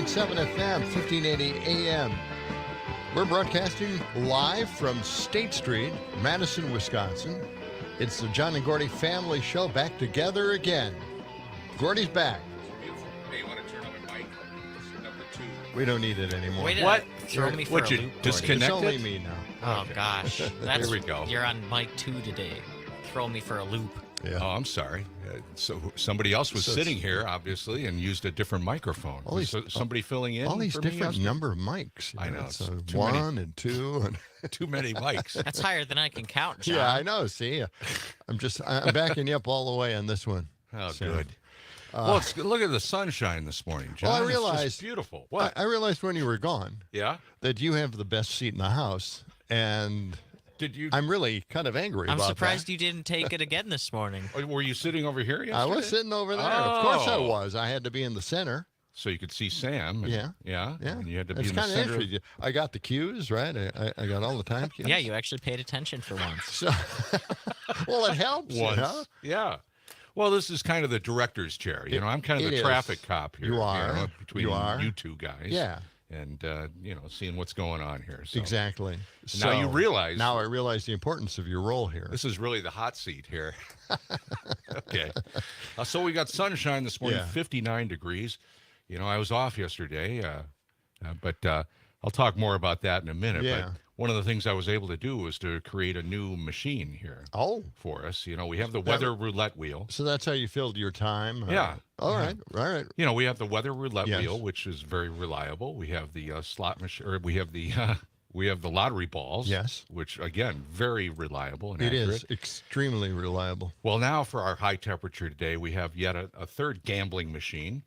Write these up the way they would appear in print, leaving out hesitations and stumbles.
FM, 1580 AM. We're broadcasting live from State Street, Madison, Wisconsin. It's the John and Gordy family show, back together again. Gordy's back. Hey, you want to turn on the mic? This is number 2. We don't need it anymore. Wait, What? Throw me for What, a you loop, Gordy. disconnect- It's only Connected? me now. Oh, Okay. gosh. That's, Here we go. You're on mic 2 today. Throw me for a loop. Yeah. Oh, I'm sorry. So somebody else was So sitting here, obviously, and used a different microphone. All Was these- somebody filling in All these for me different yesterday? number of mics. I know, So it's too 1 many. and 2. And Too many mics. That's higher than I can count, John. yeah, I know. See, I'm backing you up all the way on this one. Oh, So, good. Well, look at the sunshine this morning, John. Well, I It's just realized- beautiful. What? I realized when you were gone Yeah? that you have the best seat in the house, and Did you? I'm really kind of angry I'm about surprised that. you didn't take it again this morning. Were you sitting over here yesterday? I was sitting over there. Of course I Oh. was. I had to be in the center. So you could see Sam. And, Yeah. Yeah? Yeah. And you had to be It's in the kind of center. interesting. I got the cues, right? I got all the time cues. Yeah, you actually paid attention for once. So, well, it helps. Once. You know? Yeah. Well, this is kind of the director's chair. You know, I'm kind of It the is. traffic cop here. You are. know, between You are. you two guys. Yeah, And, seeing what's going on here. So exactly. Now you realize. Now I realize the importance of your role here. This is really the hot seat here. Okay. So we got sunshine this morning, Yeah. 59 degrees. You know, I was off yesterday, but I'll talk more about that in a minute. Yeah. But one of the things I was able to do was to create a new machine here Oh, for us. You know, we have the weather roulette wheel. so that's how you filled your time? Yeah. All right. All right. You know, we have the weather roulette Yes. wheel, which is very reliable. We have the slot machine, or we have the lottery balls. Yes. Which again, very reliable and It accurate. is extremely reliable. Well, now for our high temperature today, we have yet a third gambling machine.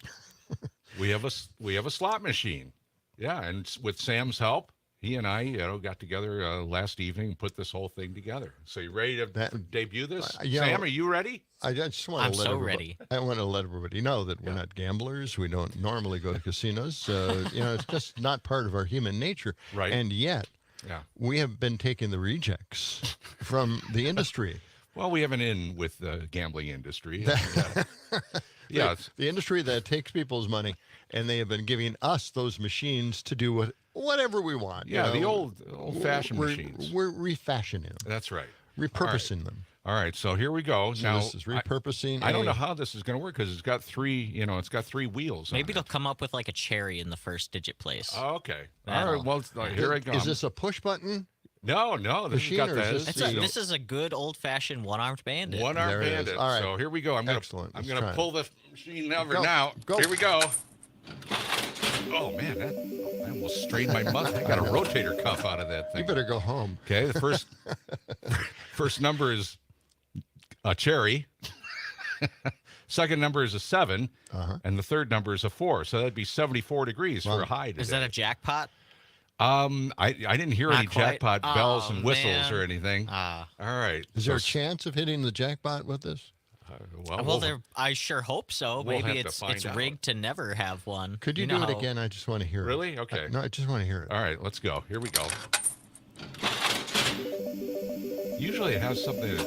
we have a slot machine. Yeah, and with Sam's help, he and I, got together last evening and put this whole thing together. So you ready to debut this? yeah. Sam, are you ready? I just want I'm to let so everybody, ready. I want to let everybody know that we're not gamblers. We don't normally go to casinos. It's just not part of our human nature. Right. And yet, Yeah. we have been taking the rejects from the industry. Well, we have an in with the gambling industry. Yeah, it's, The industry that takes people's money, and they have been giving us those machines to do whatever we want. yeah, the you know. old-fashioned machines. We're refashioning them, That's right. repurposing them. All right, so here we go. So now, this is repurposing. I don't a- know how this is going to work because it's got three wheels. Maybe on it'll come up with like a cherry in the first digit place. it. Oh, okay. All That'll- right. Well, here I go. Is this a push button? No, this machine, has got or is that. this This is a good old-fashioned one-armed bandit. One arm There it is. bandit. All right. So here we go. I'm Excellent. gonna Let's try it. pull the machine lever Go. now. Go. Here we go. Oh man, I almost strained my muscle. I got a rotator cuff out of that You thing. better go home. Okay, the first number is a cherry. Second number is a 7, and the third number is a 4. So that'd be 74 degrees for a high today. Is that a jackpot? I didn't hear Not any quite. jackpot bells Oh, and whistles man. or anything. Ah. All right. Is there a chance of hitting the jackpot with this? Well, I sure hope so. we'll Maybe have to it's find out. rigged to never have one. Could you know do it how- again? I just want to hear it. Really? Okay. No, I just want to hear it. All right, let's go. Here we go. Usually it has something.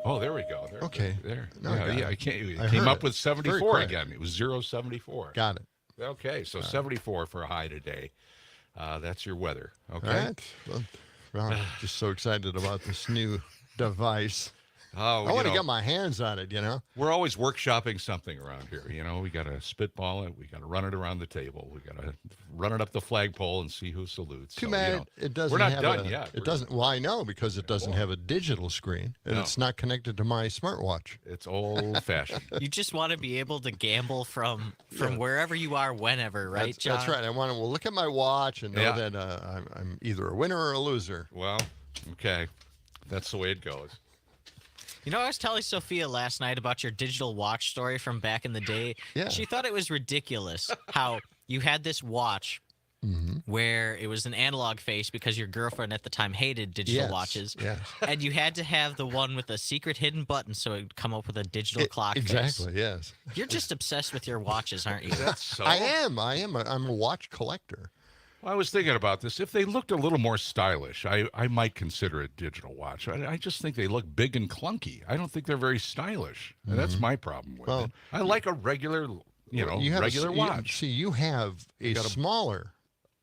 Oh, there we go. There, Okay. There. No, I got it. I can't. It I came heard up it. with It's very 74 quick. again. It was 074. Got it. Okay, so 74 for a high today. That's your weather. Okay. All right. Well, I'm just so excited about this new device. Oh, I want to get my hands on it, We're always workshopping something around here. We got to spitball it. We got to run it around the table. We got to run it up the flagpole and see who salutes. Too So, bad it doesn't we're not have done a, yet. It doesn't. Well, I know because it doesn't have a digital screen and No. it's not connected to my smartwatch. It's old-fashioned. You just want to be able to gamble from wherever you are, whenever, right, John? That's right. I want to look at my watch and know Yeah. that I'm either a winner or a loser. Well, okay. That's the way it goes. You know, I was telling Sophia last night about your digital watch story from back in the day. Yeah. She thought it was ridiculous how you had this watch where it was an analog face because your girlfriend at the time hated digital Yes, watches. yes. And you had to have the one with a secret hidden button so it would come up with a digital clock face. Exactly. Yes. You're just obsessed with your watches, aren't you? That's so. I am. I'm a watch collector. I was thinking about this. If they looked a little more stylish, I might consider a digital watch. I just think they look big and clunky. I don't think they're very stylish. And that's my problem with Well, it. I like a regular You have regular watch. See, you have a smaller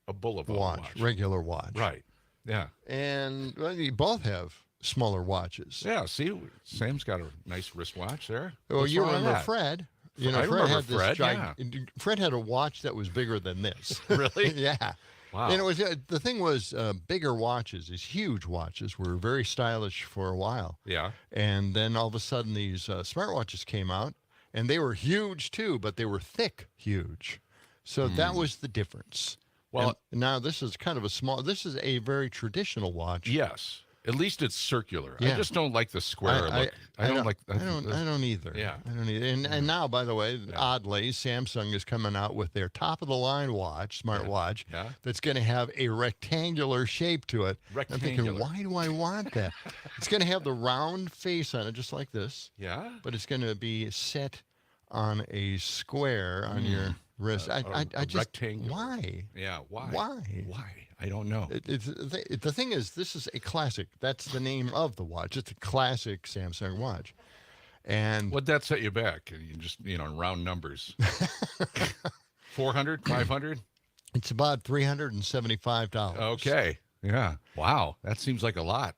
A Boulevard watch. regular watch. Right. Yeah. And you both have smaller watches. Yeah. See, Sam's got a nice wristwatch there. Well, What's you wrong with remember that? Fred. I remember had this Fred, Fred had a watch that was bigger than this. Really? Yeah. Wow. And it was the thing was bigger watches, these huge watches were very stylish for a while. Yeah. And then all of a sudden these smartwatches came out and they were huge too, but they were thick, huge. So that was the difference. Well, and now this is kind of this is a very traditional watch. yes. At least it's circular. Yeah. I just don't like the square look. I don't like. I don't either. Yeah. I don't either. And now, by the way, oddly, Samsung is coming out with their top of the line watch, smartwatch, that's going to have a rectangular shape to it. Rectangular. I'm thinking, why do I want that? It's going to have the round face on it, just like this. Yeah. But it's going to be set on a square on your wrist. I just rectangular. Why? Yeah. Why? Why? Why? I don't know. The thing is, this is a classic. That's the name of the watch. It's a classic Samsung watch. And What'd that set you back? You just, round numbers. 400, 500? it's about $375. Okay. Yeah. Wow. That seems like a lot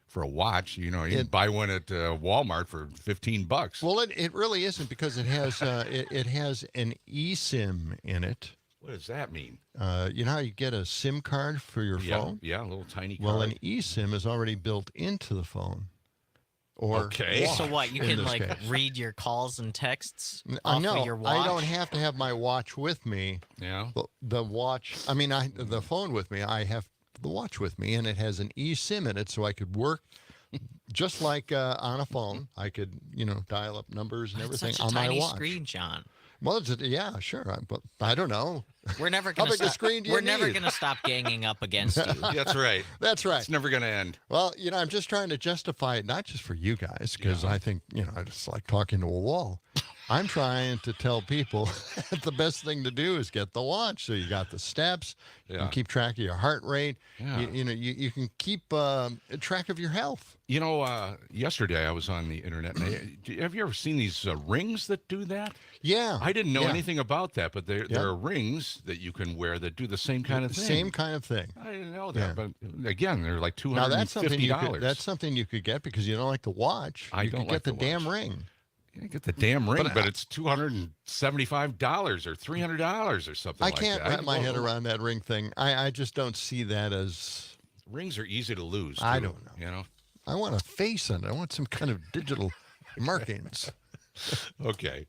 for a watch. You can buy one at Walmart for $15. Well, it really isn't because it has it has an eSIM in it. What does that mean? You know how you get a SIM card for your phone? Yeah, a little tiny card. Well, an eSIM is already built into the phone. Or Okay. So what? You in can this case. read your calls and texts off No, of your watch? I don't have to have my watch with me. Yeah. The watch, the phone with me. I have the watch with me, and it has an eSIM in it, so I could work just like on a phone. I could, dial up numbers and It's everything such a on my tiny watch. screen, John. Well, yeah, sure, but I don't know. We're never How going big a screen do you We're never need? going to stop ganging up against you. That's right. That's right. It's never going to end. Well, I'm just trying to justify it, not just for you guys, because I think, I just like talking to a wall. I'm trying to tell people that the best thing to do is get the watch. So you got the steps, you can keep track of your heart rate, you can keep track of your health. Yesterday I was on the internet. And have you ever seen these rings that do that? Yeah. I didn't know anything about that, but there are rings that you can wear that do the same kind of thing. Same kind of thing. I didn't know that, but again, they're like $250. Now that's something you could get because you don't like the watch. You don't could like get the the damn watch. ring. You get the damn ring, but it's $275 or $300 or something like that. I can't wrap my head around that ring thing. I just don't see that as. Rings are easy to lose. Too, I don't know. I want a face on it. I want some kind of digital markings. Okay.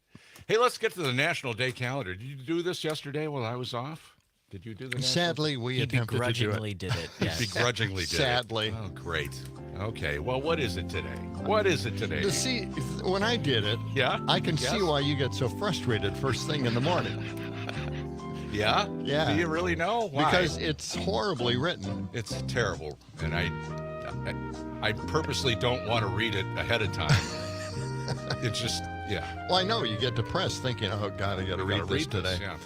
Hey, let's get to the National Day calendar. Did you do this yesterday while I was off? Did you do the Sadly, we He attempted to do begrudgingly it. did it. Yes. Begrudgingly did Sadly. it. Oh, great. Okay. Well, what is it today? What is it today? See, when I did it, I can see why you get so frustrated first thing in the morning. Yeah? Yeah. Do you really know why? Because it's horribly written. It's terrible, and I purposely don't want to read it ahead of time. It's just, Well, I know you get depressed thinking, oh, God, I got to read this today. Yeah.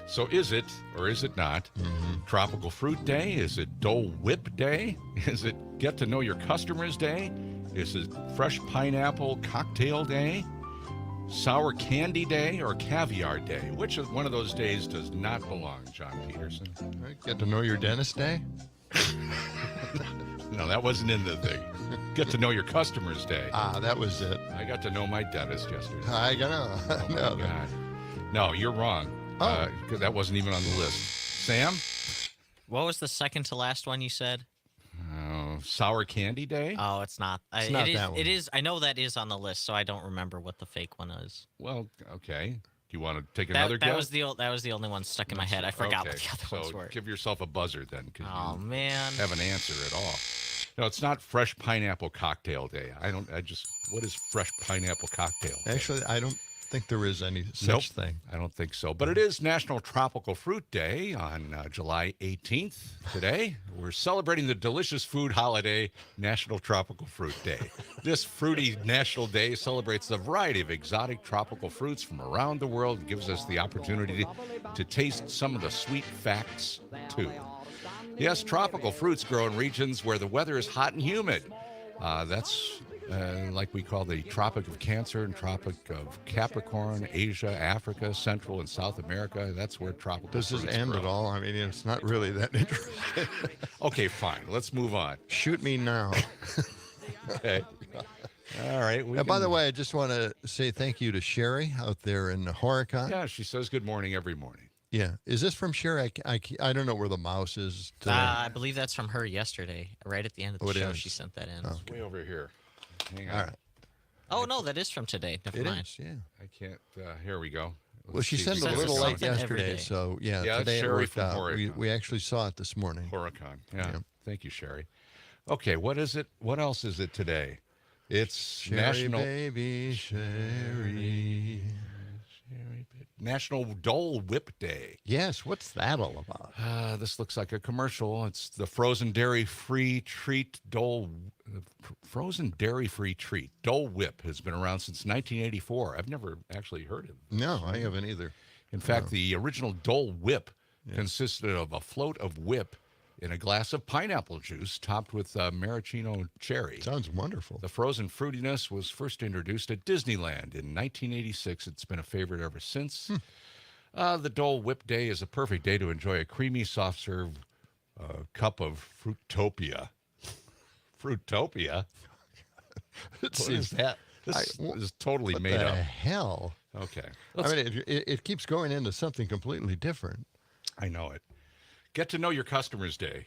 So is it, or is it not, Tropical Fruit Day? Is it Dole Whip Day? Is it Get to Know Your Customers Day? Is it Fresh Pineapple Cocktail Day? Sour Candy Day or Caviar Day? Which of one of those days does not belong, John Peterson? Get to know your dentist day? No, that wasn't in the thing. Get to Know Your Customers Day. That was it. I got to know my dentist yesterday. I got to Oh, my God. No, you're wrong. Oh. That wasn't even on the list. Sam? What was the second to last one you said? Sour Candy Day? Oh, it's not. It's not it is, that one. It is. I know that is on the list, so I don't remember what the fake one is. Well, okay. Do you want to take That another guess? that was the only one stuck in my head. I forgot what the other ones were. Give yourself a buzzer then, because Oh you man. have an answer at all. No, it's not Fresh Pineapple Cocktail Day. What is Fresh Pineapple Cocktail Day? Actually, I don't think there is any such thing. I don't think so. But it is National Tropical Fruit Day on July 18th today. We're celebrating the delicious food holiday, National Tropical Fruit Day. This fruity national day celebrates the variety of exotic tropical fruits from around the world and gives us the opportunity to taste some of the sweet facts, too. Yes, tropical fruits grow in regions where the weather is hot and humid. That's like we call the Tropic of Cancer and Tropic of Capricorn, Asia, Africa, Central and South America. That's where tropical Does this fruits end grow. at all? I mean, it's not really that interesting. Okay, fine. Let's move on. Shoot me now. Okay. All right. By the way, I just want to say thank you to Sherry out there in Horicon. Yeah, she says good morning every morning. Yeah. Is this from Sherry? I don't know where the mouse is today. I believe that's from her yesterday. Right at the end of the Oh, it show, is? she sent that in. Oh. It's way over here. Hang on. All right. Oh, no, that is from today. Never It mind. is, yeah. I can't. Here we go. Well, she sent She a sends little us late something every yesterday, day. so yeah, Yeah, today it Sherry worked from out. Horicon. We actually saw it this morning. Horicon. Yeah. Yeah. Thank you, Sherry. Okay, what is it? What else is it today? It's Sherry, National baby, Sherry. National Dole Whip Day. Yes, what's that all about? This looks like a commercial. It's the frozen dairy-free treat Dole. Frozen dairy-free treat Dole Whip has been around since 1984. I've never actually heard of it. No, I haven't either. In fact, the original Dole Whip consisted of a float of whip in a glass of pineapple juice topped with maraschino cherry. Sounds wonderful. The frozen fruitiness was first introduced at Disneyland in 1986. It's been a favorite ever since. The Dole Whip Day is a perfect day to enjoy a creamy, soft-serve cup of Fruitopia. Fruitopia? Let's What see. is that? This is totally What made the up. hell? Okay. I mean, it keeps going into something completely different. I know it. Get to know your customers day.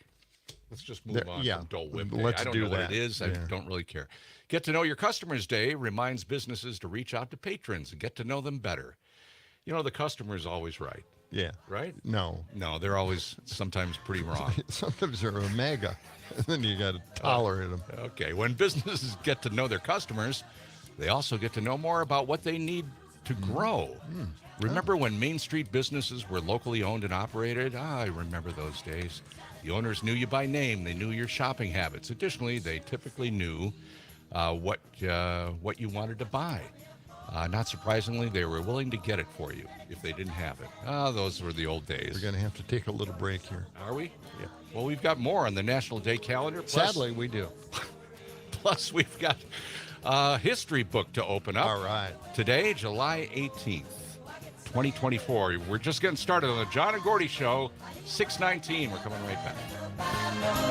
Let's just move on yeah, from Dole Whip Day. let's I don't do know what that. it is. I Yeah. don't really care. Get to know your customers day reminds businesses to reach out to patrons and get to know them better. You know, the customer is always right, Yeah. right? No. No, they're always sometimes pretty wrong. Sometimes they're a mega, and then you got to tolerate them. Okay, when businesses get to know their customers, they also get to know more about what they need to grow. Remember when Main Street businesses were locally owned and operated? I remember those days. The owners knew you by name. They knew your shopping habits. Additionally, they typically knew what you wanted to buy. Not surprisingly, they were willing to get it for you if they didn't have it. Those were the old days. We're going to have to take a little break here. Are we? Yeah. Well, we've got more on the National Day calendar. Sadly, we do. Plus, we've got a history book to open up. All right. Today, July 18th, 2024. We're just getting started on the John and Gordy Show, 6:19. We're coming right back.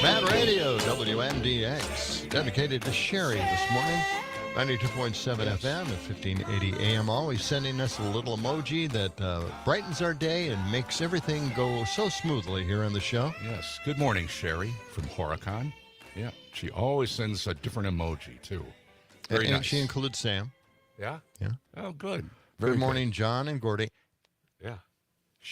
Mad Radio, WMDX, dedicated to Sherry this morning. 92.7 FM at 1580 AM, always sending us a little emoji that brightens our day and makes everything go so smoothly here on the show. Yes. Good morning, Sherry from Horicon. Yeah. She always sends a different emoji, too. Very and nice. she includes Sam. Yeah? Yeah. Oh, good. Good morning, John and Gordy. Yeah.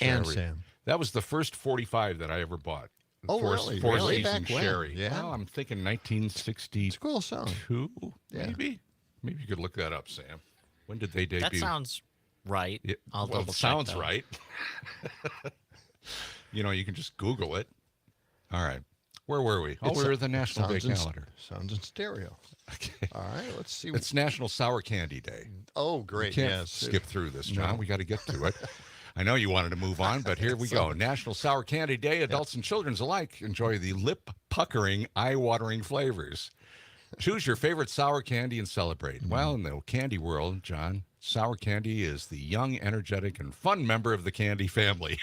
And Sherry. Sam. That was the first 45 that I ever bought. Oh, really? Four Really? season Back when? Sherry. Yeah. Well, I'm thinking 1962, It's a cool song. Yeah. maybe? Maybe you could look that up, Sam. When did they debut? That sounds right. I'll well, double it check, sounds though. right. You know, you can just Google it. All right. Where were we? Oh, we were the National Day calendar. Sounds in stereo. Okay. All right, let's see. It's National Sour Candy Day. Oh, great. We can't Yes. skip through this, John. No. We got to get to it. I know you wanted to move on, but here we go. National Sour Candy Day. Adults and children alike enjoy the lip-puckering, eye-watering flavors. Choose your favorite sour candy and celebrate. Well, in the candy world, John, sour candy is the young, energetic, and fun member of the candy family.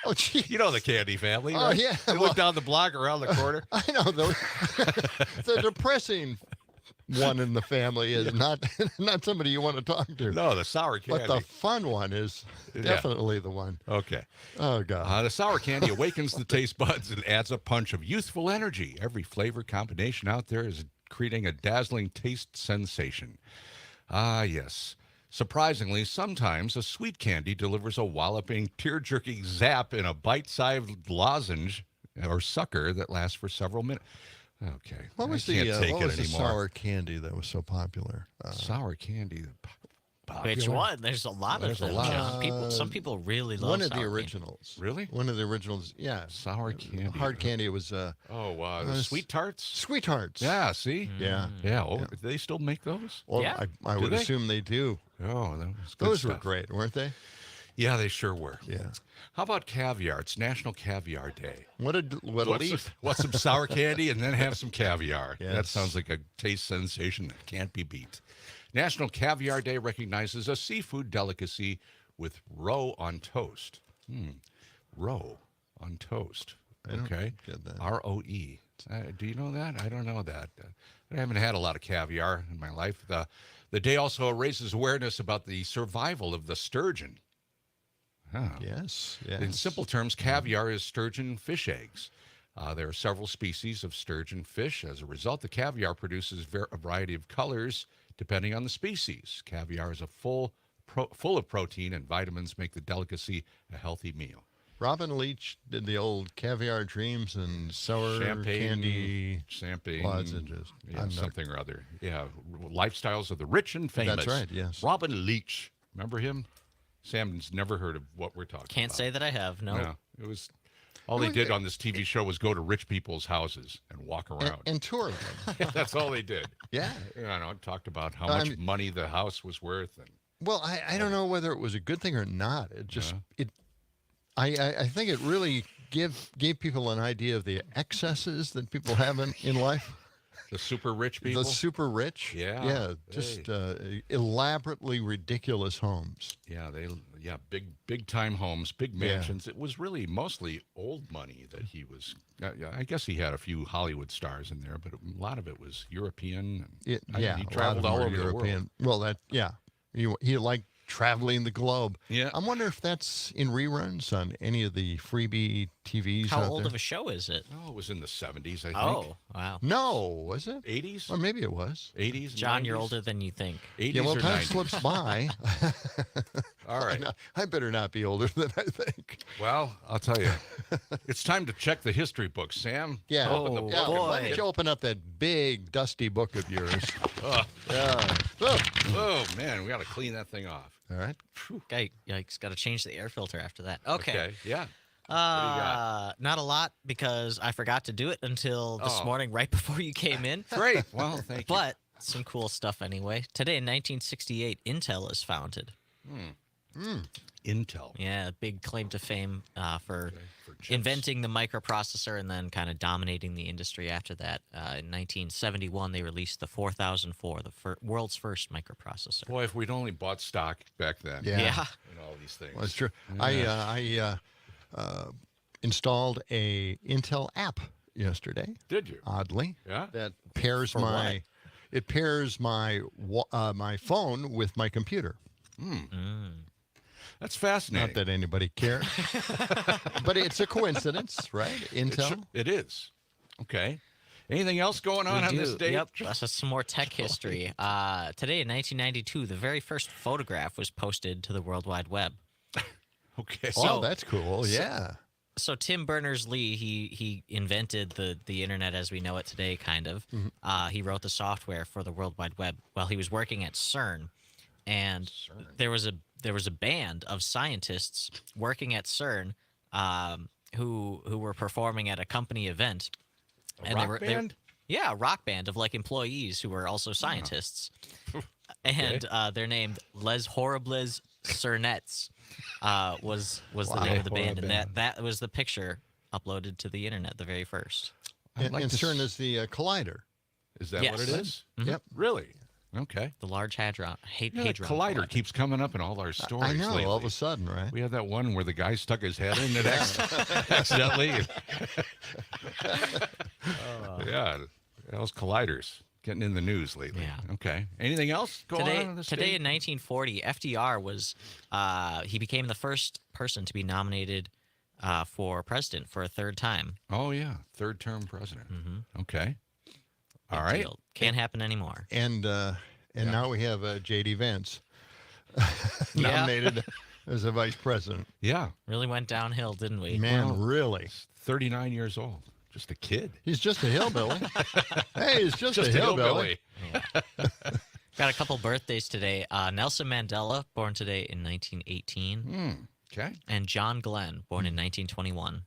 Oh, gee. You know the candy family, Oh, right? yeah. They Well, look down the block around the corner. I know the depressing one in the family is not somebody you want to talk to. No, the sour candy. But the fun one is definitely the one. Okay. Oh, God. The sour candy awakens the taste buds and adds a punch of youthful energy. Every flavor combination out there is creating a dazzling taste sensation. Ah, yes. Surprisingly, sometimes a sweet candy delivers a walloping, tear-jerking zap in a bite-sized lozenge or sucker that lasts for several minutes. Okay. What was I can't take what it was the anymore. sour candy that was so popular? Sour candy. Popular? Which one? There's a lot There's a of them, lot. John. Some people really love one of sour the candy. originals. Really? One of the originals. Yeah. Sour candy. Hard candy. It was Oh, was- sweet tarts? Sweethearts. Yeah, see? Yeah. Yeah. Oh, do they still make those? Well, Yeah. I Do would they? assume they do. Oh, that was good Those were stuff. great, weren't they? Yeah, they sure were. Yeah. How about caviar? It's National Caviar Day. What a leaf. What's some sour candy and then have some caviar? That Yes. sounds like a taste sensation that can't be beat. National Caviar Day recognizes a seafood delicacy with roe on toast. Roe on toast. I don't Okay. get that. ROE. Do you know that? I don't know that. I haven't had a lot of caviar in my life. The day also raises awareness about the survival of the sturgeon. Huh. Yes. In Yes. simple terms, caviar is sturgeon fish eggs. There are several species of sturgeon fish. As a result, the caviar produces a variety of colors depending on the species. Caviar is full of protein and vitamins, make the delicacy a healthy meal. Robin Leach did the old caviar dreams and sour candy champagne, lozenges. yeah, something or other. Yeah, lifestyles of the rich and famous. That's right, yes. Robin Leach, remember him? Sam's never heard of what we're talking Can't about. say that I have. No. No, it was all they did on this TV show was go to rich people's houses and walk around. and tour them. That's all they did. Yeah. You know, talked about how I much mean- money the house was worth, and Well, I don't know whether it was a good thing or not. It just I think it really gave people an idea of the excesses that people have in life. the super rich people. The super rich. Yeah. Yeah. Just elaborately ridiculous homes. Big time homes, big mansions. It was really mostly old money that he was. I guess he had a few Hollywood stars in there, but a lot of it was European. He a lot traveled of all them over were the world. Well, he liked traveling the globe. Yeah. I wonder if that's in reruns on any of the freebie TVs How out old there. of a show is it? Oh, it was in the 70s, I think. Oh, wow. No, was it? 80s? Or maybe it was. 80s? John, 90s? you're older than you think. 80s Yeah, well, or time 90s? slips by. All right. I better not be older than I think. Well, I'll tell you. It's time to check the history book, Sam. Yeah. Open the Oh, book. Yeah, and boy. why don't you open up that big, dusty book of yours? Ugh. Yeah. Oh. Oh, man, we got to clean that thing off. All right. Yikes, got to change the air filter after that. Okay. Yeah. What do you got? Not a lot because I forgot to do it until this Oh. morning right before you came in. Great. Well, thank you. But some cool stuff anyway. Today in 1968, Intel is founded. Intel. Yeah, big claim to fame for For chips. inventing the microprocessor and then kind of dominating the industry after that. In 1971, they released the 4004, the world's first microprocessor. Boy, if we'd only bought stock back then. Yeah. Yeah. And all these things. Well, that's true. I installed a Intel app yesterday. Did you? Oddly, Yeah. that pairs For my what? it pairs my my phone with my computer. That's fascinating. Not that anybody cares, but it's a coincidence, right? Intel. It is. Okay. Anything else going on this date? Yep, that's some more tech history. Today in 1992, the very first photograph was posted to the World Wide Web. Okay. Oh, that's cool. Yeah. So Tim Berners-Lee, he invented the internet as we know it today, kind of. He wrote the software for the World Wide Web while he was working at CERN, and there was a band of scientists working at CERN who were performing at a company event, And rock band? yeah, a rock band of like employees who were also scientists. And they're named Les Horribles Cernettes. Was the name of the band, and that was the picture uploaded to the internet, the very first. And CERN is the collider. Is that what it is? Mm-hmm. Yep. Really? Okay. The Large Hadron. Collider Collider keeps coming up in all our stories. I know, lately. all of a sudden, right? We had that one where the guy stuck his head in it accidentally. Yeah, those colliders getting in the news lately. Yeah. Okay. Anything else going on in the state? Today in 1940, FDR was he became the first person to be nominated for president for a third time. Oh yeah, third-term president. Mm-hmm. Okay. All Big right. deal. Can't happen anymore. And now we have J.D. Vance nominated as a vice president. Yeah. Really went downhill, didn't we? Man, really. 39 years old. Just a kid. He's just a hillbilly. Hey, he's just a hillbilly. Yeah. Got a couple birthdays today. Nelson Mandela, born today in 1918. Okay. And John Glenn, born in 1921.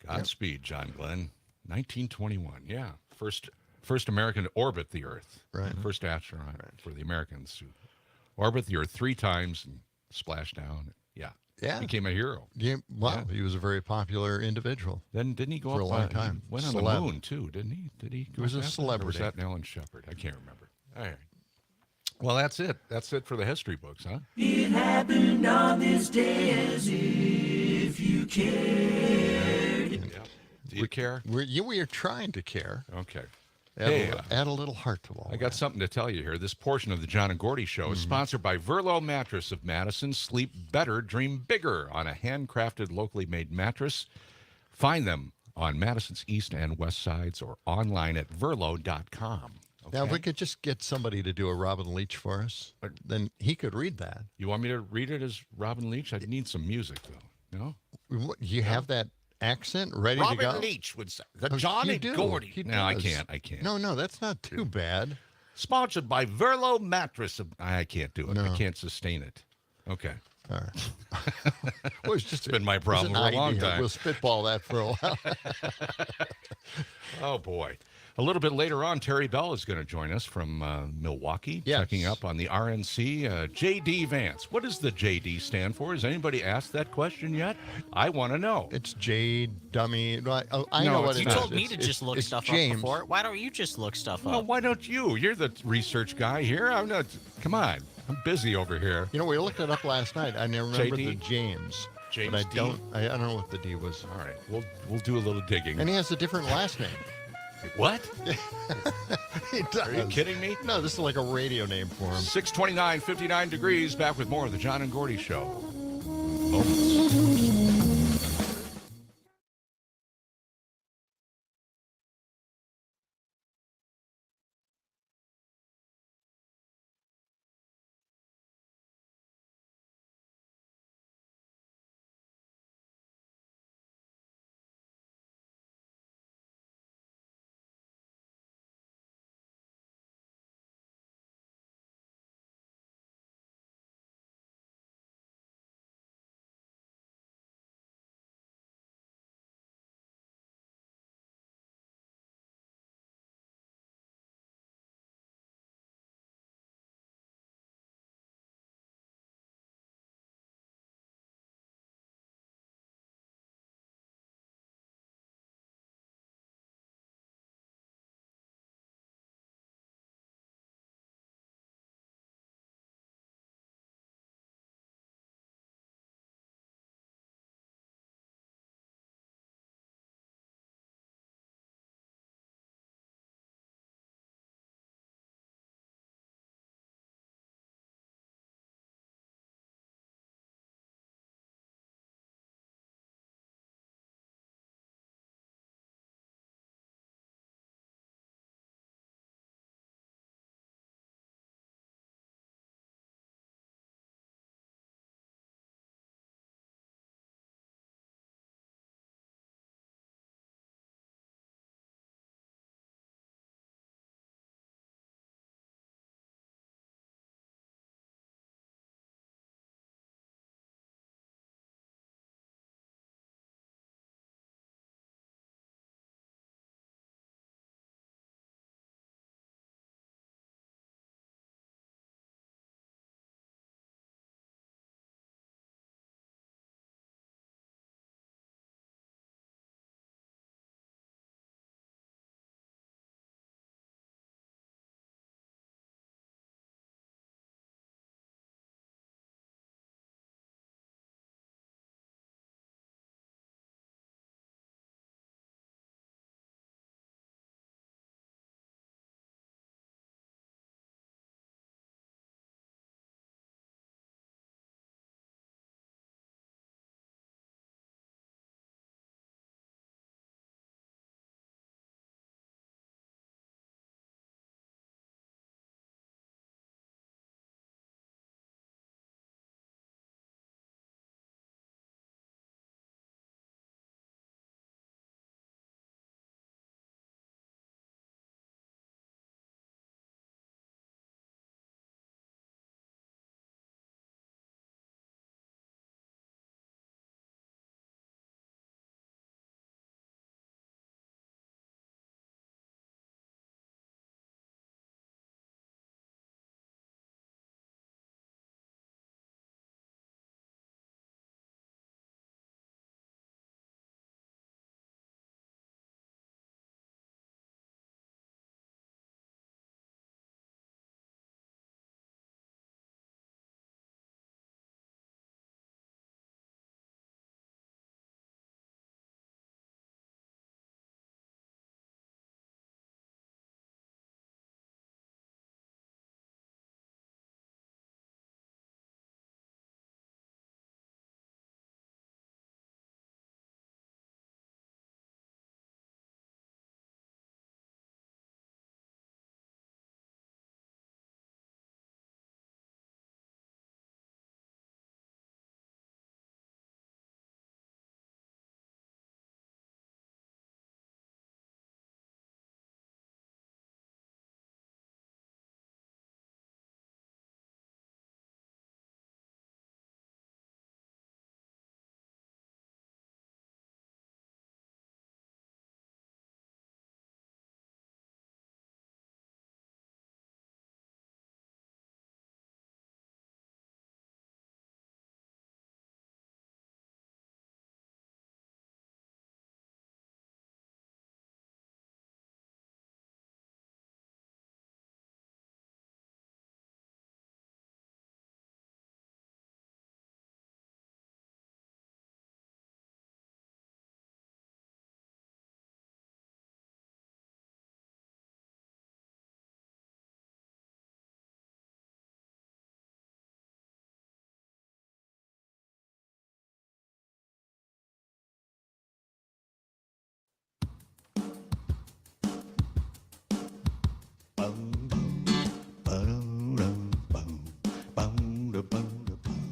Godspeed, John Glenn. 1921. Yeah. First American to orbit the Earth. Right. First astronaut for the Americans to orbit the Earth 3 times and splash down. Yeah. Yeah. Became a hero. Yeah, wow, he was a very popular individual. Then didn't he go For up a long time? He went on the moon too, didn't he? Did he? He was a Or was celebrity. that Alan Shepard? I can't remember. All right. Well, that's it. That's it for the history books, huh? It happened on this day as if you cared. Yeah. Do you care? We are trying to care. Okay. Add a little heart to all I got that. something to tell you here. This portion of the John and Gordy Show is sponsored by Verlo Mattress of Madison. Sleep better, dream bigger on a handcrafted, locally made mattress. Find them on Madison's east and west sides or online at verlo.com. Okay? Now, if we could just get somebody to do a Robin Leach for us, then he could read that. You want me to read it as Robin Leach? I need some music, though. No? You have that accent ready to go? Robin Leach would say. The Oh, John you and do. Gordy. He No, I does. can't. No, that's not too bad. Sponsored by Verlo Mattress. I can't do it. No. I can't sustain it. Okay. All right. Well, it's been my problem it's an for a long idea. time. We'll spitball that for a while. Oh, boy. A little bit later on, Terry Bell is going to join us from Milwaukee, checking up on the RNC. J.D. Vance. What does the J.D. stand for? Has anybody asked that question yet? I want to know. It's J Dummy. I No, know what it's it You is. not. told me to It's- just look it's stuff James. up before. Why don't you just look stuff Well, up? why don't you? You're the research guy here. I'm not. Come on. I'm busy over here. You know, we looked it up last night. I never remember JD? the James. James but D? I don't know what the D was. All right. We'll do a little digging. And he has a different last name. What? He does. Are you kidding me? No, this is like a radio name for him. 629, 59 degrees. Back with more of the John and Gordy Show.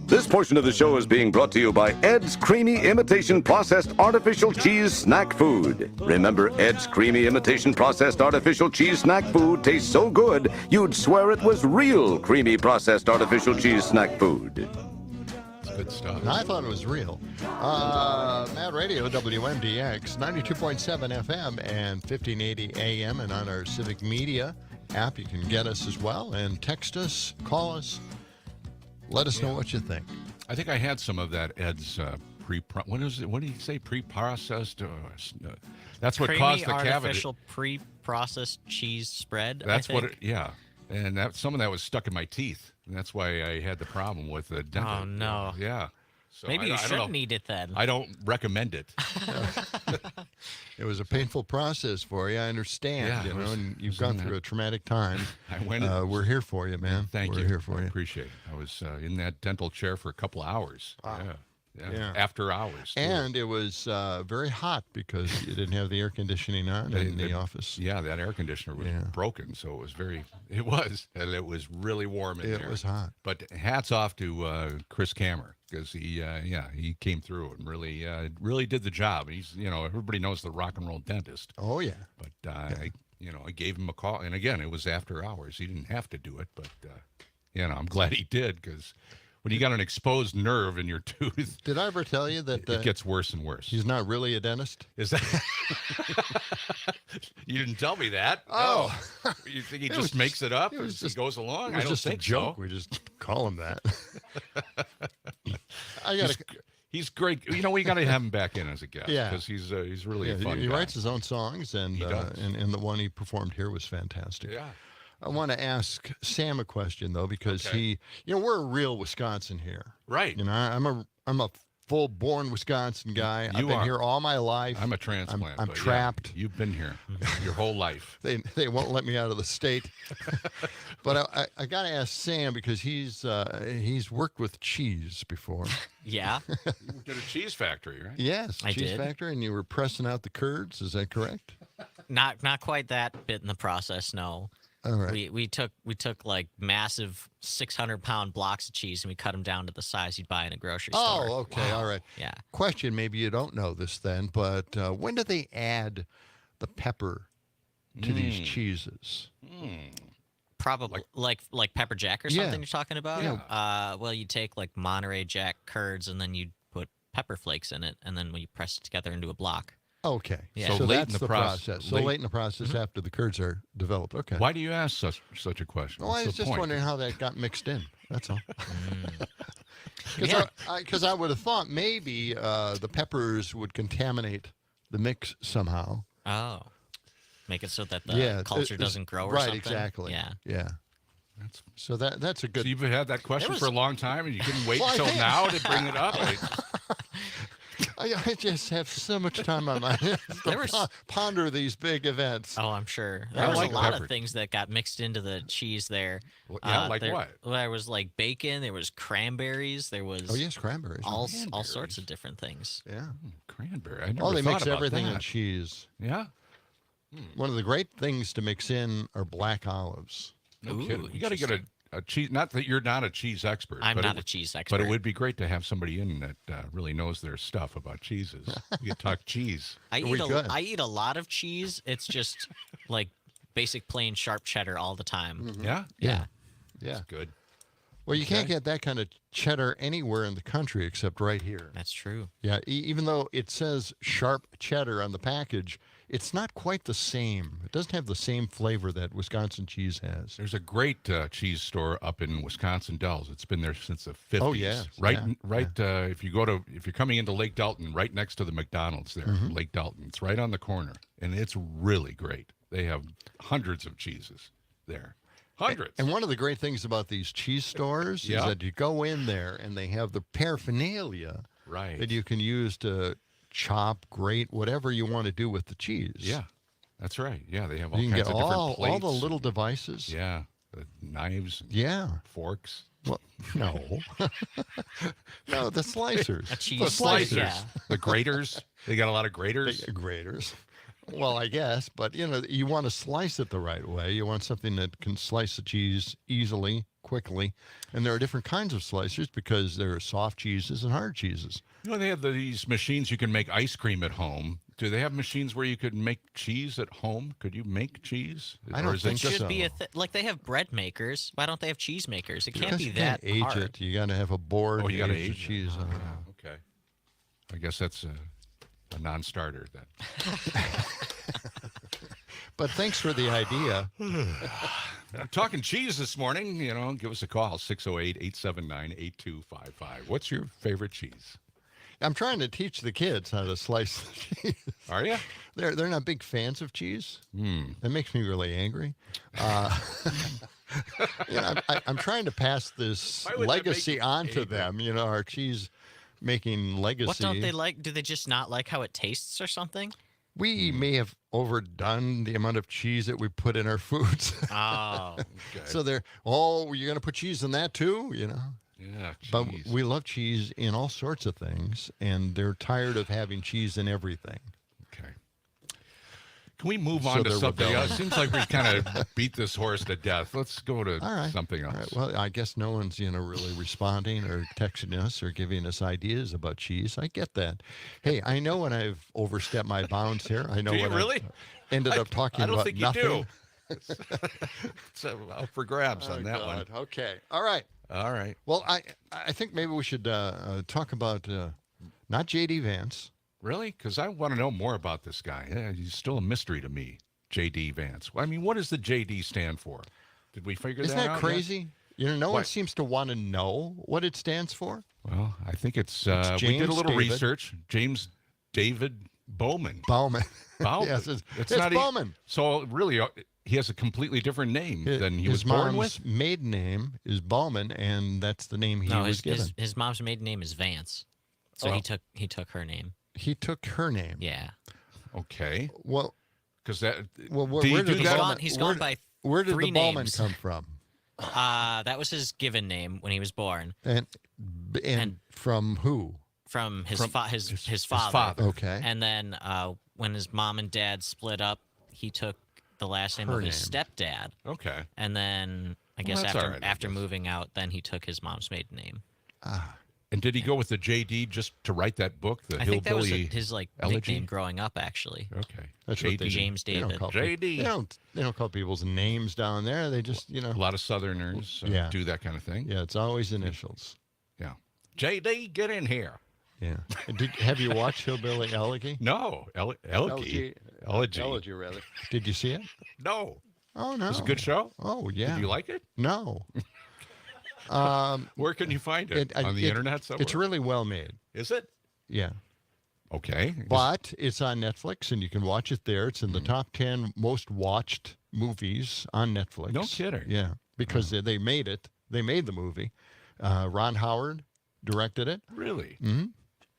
This portion of the show is being brought to you by Ed's Creamy Imitation Processed Artificial Cheese Snack Food. Remember, Ed's Creamy Imitation Processed Artificial Cheese Snack Food tastes so good, you'd swear it was real creamy processed artificial cheese snack food. It's good stuff. And I thought it was real. Mad Radio, WMDX, 92.7 FM and 1580 AM, and on our Civic Media app, you can get us as well, and text us, call us. Let us know what you think. I think I had some of that Ed's what is it? What did he say? Pre-processed? That's what Creamy caused the cavity. artificial pre-processed cheese spread. That's I what think. yeah. And some of that was stuck in my teeth. And that's why I had the problem with the dental. Oh, no. Yeah. So Maybe you shouldn't eat it then. I don't recommend it. It was a painful process for you, I understand. Yeah, you know, and you've gone through a traumatic time. I went. We're here for you, man. Thank you. We're here for I you. appreciate it. I was in that dental chair for a couple of hours. Wow. Yeah. After hours. And it was very hot because you didn't have the air conditioning on in the office. Yeah, that air conditioner was broken, so it was really warm in there. It was hot. But hats off to Chris Kammer, because he came through and really did the job. He's, everybody knows the rock and roll dentist. Oh yeah. But I gave him a call, and again, it was after hours. He didn't have to do it, but I'm glad he did, because when you got an exposed nerve in your tooth, Did I ever tell you that it gets worse and worse. he's not really a dentist? Is that? You didn't tell me that. Oh. No. You think he just makes it up it was as just- he goes along? It was I don't just a think joke. so. We just call him that. I got He's great. We got to have him back in as a guest. Yeah. Because he's really a Yeah, fun he guy. writes his own songs, and He does. and the one he performed here was fantastic. Yeah. I want to ask Sam a question though, because Okay. we're a real Wisconsin here. Right. I'm a full-born Wisconsin guy. I've You been are. here all my life. I'm a transplant. I'm but yeah, trapped. you've been here your whole life. They won't let me out of the state. But I got to ask Sam, because he's worked with cheese before. Yeah. You worked at a cheese factory, right? Yes, I cheese did. factory, and you were pressing out the curds. Is that correct? Not quite that bit in the process, no. All right. We took like massive 600-pound blocks of cheese, and we cut them down to the size you'd buy in a grocery store. Oh, okay, all right. Yeah. Question, maybe you don't know this then, but when do they add the pepper to these cheeses? Probably like pepper jack or Yeah. something you're talking about. Yeah. Well, you take like Monterey Jack curds, and then you put pepper flakes in it, and then when you press it together into a block. Okay, Yeah. so late that's in the the process- process. So late- late in the process after the curds are developed. Okay. Why do you ask such a question? Well, I What's was the just point? wondering how that got mixed in. That's all. Yeah. Because I would have thought maybe the peppers would contaminate the mix somehow. Oh. Make it so that the culture doesn't grow or right, something. exactly. Yeah. Yeah. So that's a good. So you've had that question was- for a long time, and you couldn't wait Well, I until think- now to bring it up? I just have so much time on my hands There to was- ponder these big events. Oh, I'm sure. I There was like a lot pepper. of things that got mixed into the cheese there. Well, yeah, like there, what? There was like bacon. There was cranberries. There was Oh yes, cranberries. all Cranberries. sorts of different things. Yeah. Cranberry. I never Oh, they thought mix about everything in that. cheese. Yeah. One of the great things to mix in are black olives. No Ooh, kidding. You got to get a cheese. Not that you're not a cheese expert. I'm but not it, a cheese expert. But it would be great to have somebody in that really knows their stuff about cheeses. You could talk cheese. I We could. eat a lot of cheese. It's just like basic plain sharp cheddar all the time. Yeah. Yeah. Yeah. Good. Well, you can't get that kind of cheddar anywhere in the country except right here. That's true. Yeah, even though it says sharp cheddar on the package, it's not quite the same. It doesn't have the same flavor that Wisconsin cheese has. There's a great cheese store up in Wisconsin Dells. It's been there since the 50s. Oh, yes, Right, yeah, right. If you're coming into Lake Dalton, right next to the McDonald's there, Mm-hmm. Lake Dalton. It's right on the corner, and it's really great. They have hundreds of cheeses there. Hundreds. And one of the great things about these cheese stores is Yeah. that you go in there and they have the paraphernalia Right. that you can use to chop, grate, whatever you want to do with the cheese. Yeah, that's right. Yeah, they have all You can kinds get of different all plates. the little devices. Yeah, the knives, and Yeah. forks. Well, no. No, the slicers. A cheese The slicer, slicers. yeah. The graters. They got a lot of graters. Graters. Well, I guess, but you want to slice it the right way. You want something that can slice the cheese easily, quickly. And there are different kinds of slicers because there are soft cheeses and hard cheeses. They have these machines you can make ice cream at home. Do they have machines where you could make cheese at home? Could you make cheese? I don't think It should so. be like they have bread makers. Why don't they have cheese makers? It can't Because be you can't that age hard. it. You got to have a board. Oh, you got to age the age cheese it. on it. Okay. I guess that's a non-starter then. But thanks for the idea. Talking cheese this morning, give us a call, 608-879-8255. What's your favorite cheese? I'm trying to teach the kids how to slice the cheese. Are you? They're not big fans of cheese. That makes me really angry. I'm trying to pass this Why would that make legacy you on to angry? them. Our cheese making legacy. What don't they like? Do they just not like how it tastes or something? We may have overdone the amount of cheese that we put in our foods. Oh, Okay. So you're going to put cheese in that too, Yeah, But cheese. we love cheese in all sorts of things, and they're tired of having cheese in everything. Okay. Can we move So on to they're something rebelling. else? Seems like we kind of beat this horse to death. Let's go to All right. something else. All right. Well, I guess no one's, really responding or texting us or giving us ideas about cheese. I get that. Hey, I know when I've overstepped my bounds here. I know Do you when really? I've ended up talking I don't about think nothing. you do. It's up for grabs on that one. Okay. All right. All right. Well, I think maybe we should talk about not J.D. Vance. Really? Because I want to know more about this guy. Yeah, he's still a mystery to me, J.D. Vance. I mean, what does the J.D. stand for? Did we figure Isn't that that out yet? crazy? No one What? seems to want to know what it stands for. Well, I think it's, It's we did a James little David. research. James David Bowman. Bauman. Bowman. Yes, it's not Bowman. So really, he has a completely different name than he was His born mom's with. maiden name is Bauman, and that's the name he no, was given. his mom's maiden name is Vance, so Oh. he took her name. He took her name. Yeah, Okay. Well, Because that. where do you did do the he's that? Bauman, gone. He's where, gone by where did 3 the Bauman names. come from? That was his given name when he was born, And And- from who? from his From his father. father. Okay. And then when his mom and dad split up, he took the last name Her of his name. stepdad. Okay. And then I Well, guess that's all right, I after guess. moving out, then he took his mom's maiden name. And did he go with the J.D. just to write that book, the I think that was Hillbilly? his Elegy? nickname growing up, actually. Okay. That's what J.D. they do. James They don't David. call people- J.D.. They don't call people's names down there. They just, A lot of Southerners Yeah. do that kind of thing. yeah, it's always initials. Yeah. J.D., get in here. Yeah. Have you watched Hillbilly Elegy? No. Elegy. Elegy. rather. Did you see it? No. Oh no. It's a good show. Oh yeah. Did you like it? No. Where can you find it? On the internet somewhere? It's really well made. Is it? Yeah. Okay. But it's on Netflix and you can watch it there. It's in the top 10 most watched movies on Netflix. No kidding. Yeah. Because they made it. They made the movie. Ron Howard directed it. Really? Mm-hmm.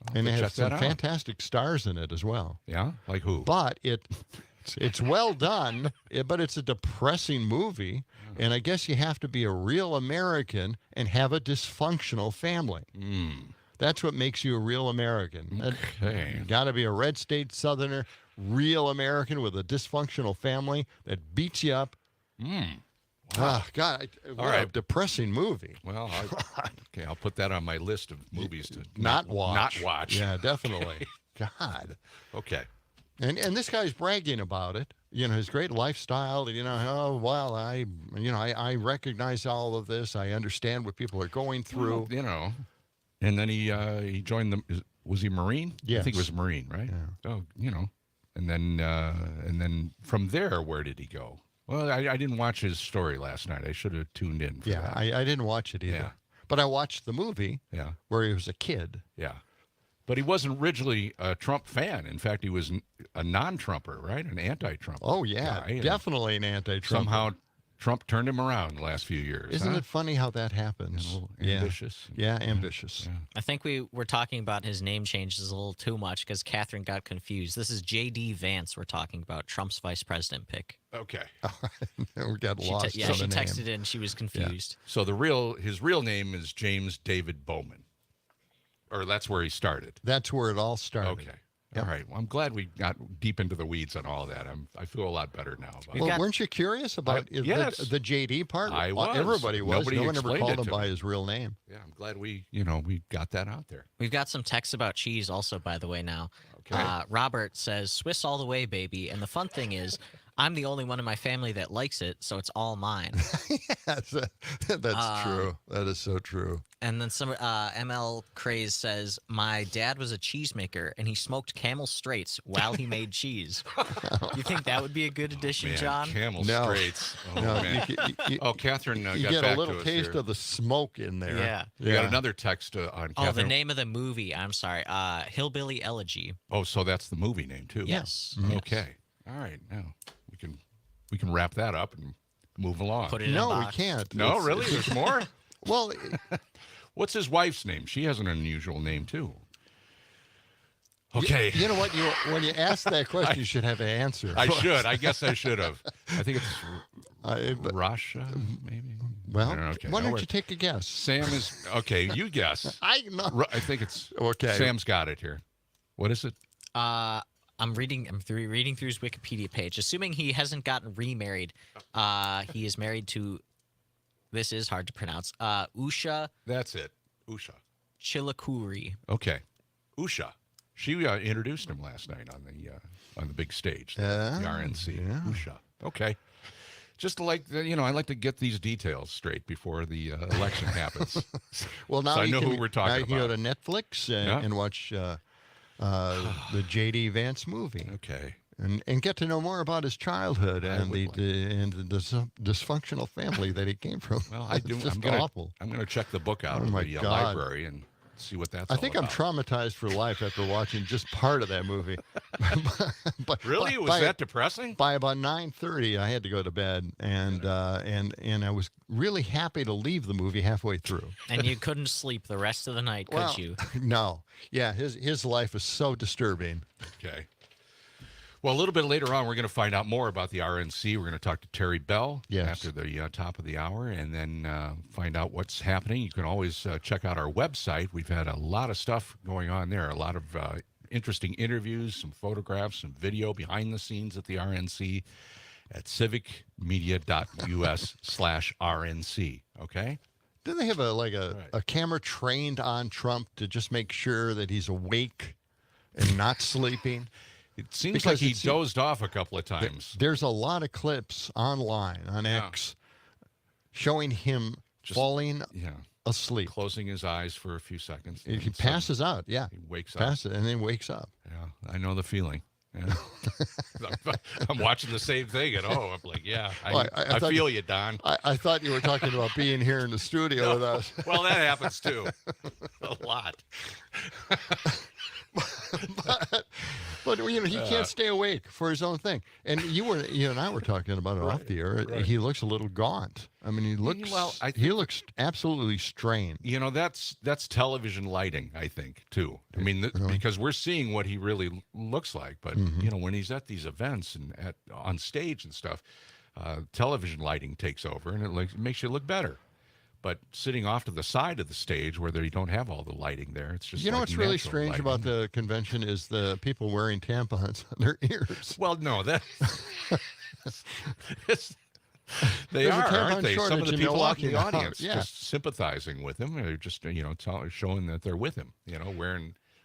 I'll And they have to have check that some out. fantastic stars in it as well. Yeah? Like who? But it's well done, but it's a depressing movie. And I guess you have to be a real American and have a dysfunctional family. That's what makes you a real American. Okay. You got to be a red state Southerner, real American with a dysfunctional family that beats you up. Ah, God, what a right. depressing movie. Well, okay, I'll put that on my list of movies to Not watch. Not watch. Yeah, definitely. God. Okay. And this guy's bragging about it. His great lifestyle. Oh well, I recognize all of this. I understand what people are going through. Well, and then he joined was he a Marine? I Yes. think he was a Marine, right? Yeah. Oh, and then from there, where did he go? Well, I didn't watch his story last night. I should have tuned in for Yeah, that. I didn't watch it either. Yeah. But I watched the movie Yeah. where he was a kid. Yeah. But he wasn't originally a Trump fan. In fact, he was a non-Trumper, right? An anti-Trumper. Oh, yeah, guy, and definitely an anti-Trump. Somehow Trump turned him around the last few years. Isn't huh? it funny how that happens? A little Yeah. ambitious. Yeah, ambitious. I think we were talking about his name changes a little too much because Catherine got confused. This is J.D. Vance we're talking about, Trump's vice president pick. Okay. We got She lost. she on the name. texted in. She was confused. So his real name is James David Bowman. Or that's where he started. That's where it all started. Okay. All right. Well, I'm glad we got deep into the weeds on all of that. I feel a lot better now. Well, weren't you curious about yes. the JD part? I was. Everybody was. Nobody no one ever called him to by me. his real name. Yeah, I'm glad we got that out there. We've got some texts about cheese also, by the way, now. Okay. Robert says, Swiss all the way, baby. And the fun thing is, I'm the only one in my family that likes it, so it's all mine. That's true. That is so true. And then some ML Craze says, my dad was a cheesemaker, and he smoked Camel Straights while he made cheese. You think that would be a good addition, Man, John? Camel No. Straits. Oh, No, man. Catherine you got get back a little to us taste here. of the smoke in there. Yeah. We got another text on Oh, Catherine. the name of the movie. I'm sorry. Hillbilly Elegy. Oh, so that's the movie name, too? Yes. Mm-hmm. Yes. Okay. All right. Now we can wrap that up and move along. Put it in a No, we box. can't. No, It's- really? There's more? Well, What's his wife's name? She has an unusual name, too. Okay. you know what? When you ask that question, you should have an answer. I should. I guess I should have. I think it's But- Russia, maybe? well, I don't know. Okay. why No, don't wait. you take a guess? Sam is... Okay, you guess. I know. I think it's... Okay. Sam's got it here. What is it? I'm reading through his Wikipedia page. Assuming he hasn't gotten remarried, he is married to. This is hard to pronounce. Usha That's it. Usha. Chilakuri. Okay. Usha. She introduced him last night on the big stage, the RNC. yeah. Usha. Okay. Just I like to get these details straight before the election happens. Well, now So I you know can, who we're talking now you can about. go to Netflix Yeah. and watch the J.D. Vance movie Okay. and get to know more about his childhood I and would the dysfunctional family that he came from. Well, I do. It's just I'm awful. gonna check the book out Oh of my the God. library and see what that's. I think all I'm about. traumatized for life after watching just part of that movie. But Really? Was by, that depressing? By about 9:30, I had to go to bed, and I was really happy to leave the movie halfway through. And you couldn't sleep the rest of the night, could Well, you? no, yeah, his life is so disturbing. Okay. Well, a little bit later on, we're going to find out more about the RNC. We're going to talk to Terry Bell Yes. after the top of the hour and then find out what's happening. You can always check out our website. We've had a lot of stuff going on there, a lot of interesting interviews, some photographs, some video behind the scenes at the RNC at civicmedia.us/RNC. Okay? Didn't they have a camera trained on Trump to just make sure that he's awake and not sleeping? It seems Because like he it's- dozed off a couple of times. There's a lot of clips online on Yeah. X showing him Just- falling Yeah. asleep. Closing his eyes for a few seconds. He and suddenly passes out. Yeah, He wakes up. passes and then wakes up. Yeah, I know the feeling. Yeah. I'm watching the same thing at home. I'm like, yeah, Well, I thought feel you, Don. I thought you were talking about being here in the studio with us. Well, that happens too. A lot. But he can't stay awake for his own thing. And you and I were talking about it off the air. right. He looks a little gaunt. I mean, he looks he looks absolutely strained. You know, that's television lighting, I think, too. I mean, because we're seeing what he really looks like. But, when he's at these events and on stage and stuff, television lighting takes over and it makes you look better. But sitting off to the side of the stage where they don't have all the lighting there, it's just What's really natural strange lighting. about the convention is the people wearing tampons on their ears. Well, no, that they There's a are, tampon aren't they? Some of shortage the in people out in the Milwaukee now. audience Yeah. just sympathizing with him. They're just showing that they're with him.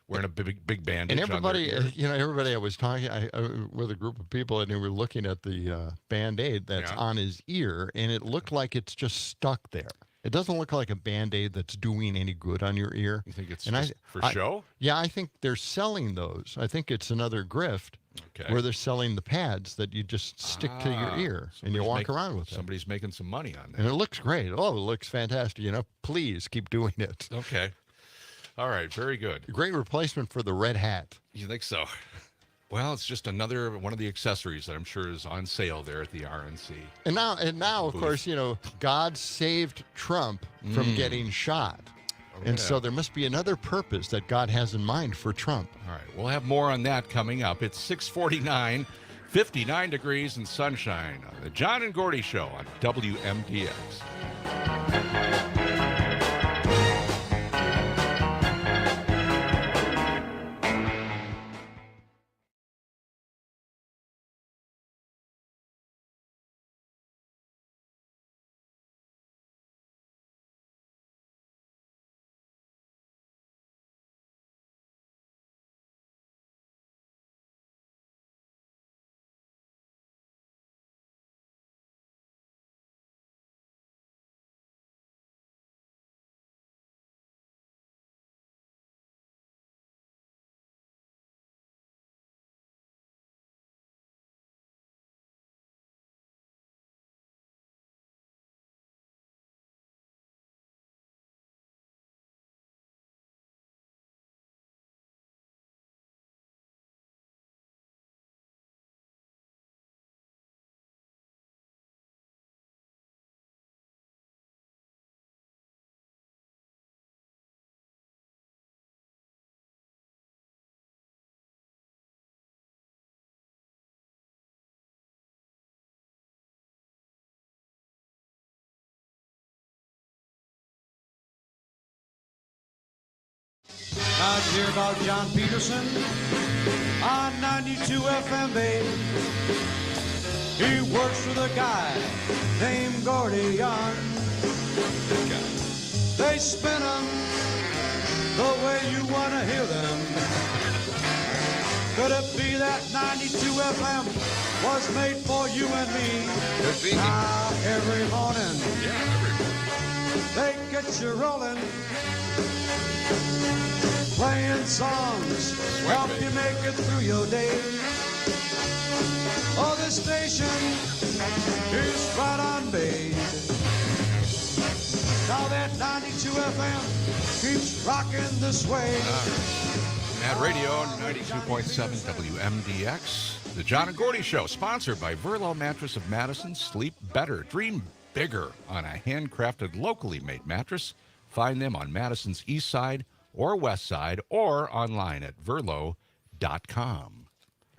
Wearing a big bandage. And everybody, on their ear. everybody I was talking with a group of people, and they were looking at the Band-Aid that's Yeah. on his ear, and it looked like it's just stuck there. It doesn't look like a Band-Aid that's doing any good on your ear. You think it's And just for show? Yeah, I think they're selling those. I think it's another grift Okay. where they're selling the pads that you just stick to your ear and you Somebody's walk around with them. Somebody's making some money on And that. it looks great. Oh, it looks fantastic. Please keep doing it. Okay. All right. Very good. Great replacement for the red hat. You think so? Well, it's just another one of the accessories that I'm sure is on sale there at the RNC. And now, of Booth. course, God saved Trump from getting shot. And so yeah. there must be another purpose that God has in mind for Trump. All right. We'll have more on that coming up. It's 6:49, 59 degrees and sunshine on the John and Gordy Show on WMDX. like to hear about John Peterson on 92 FM, babe. He works with a guy named Gordy on. They spin them the way you want to hear them. Could it be that 92 FM was made for you and me? Could be. Now every morning Yeah, they get you rolling, playing songs, help you make it through your day. Oh, this station is right on, babe. Now that 92 FM keeps rocking this way. Mad Radio 92.7 WMDX. The John and Gordy Show, sponsored by Verlo Mattress of Madison. Sleep better, dream bigger on a handcrafted, locally made mattress. Find them on Madison's east side or west side or online at verlo.com.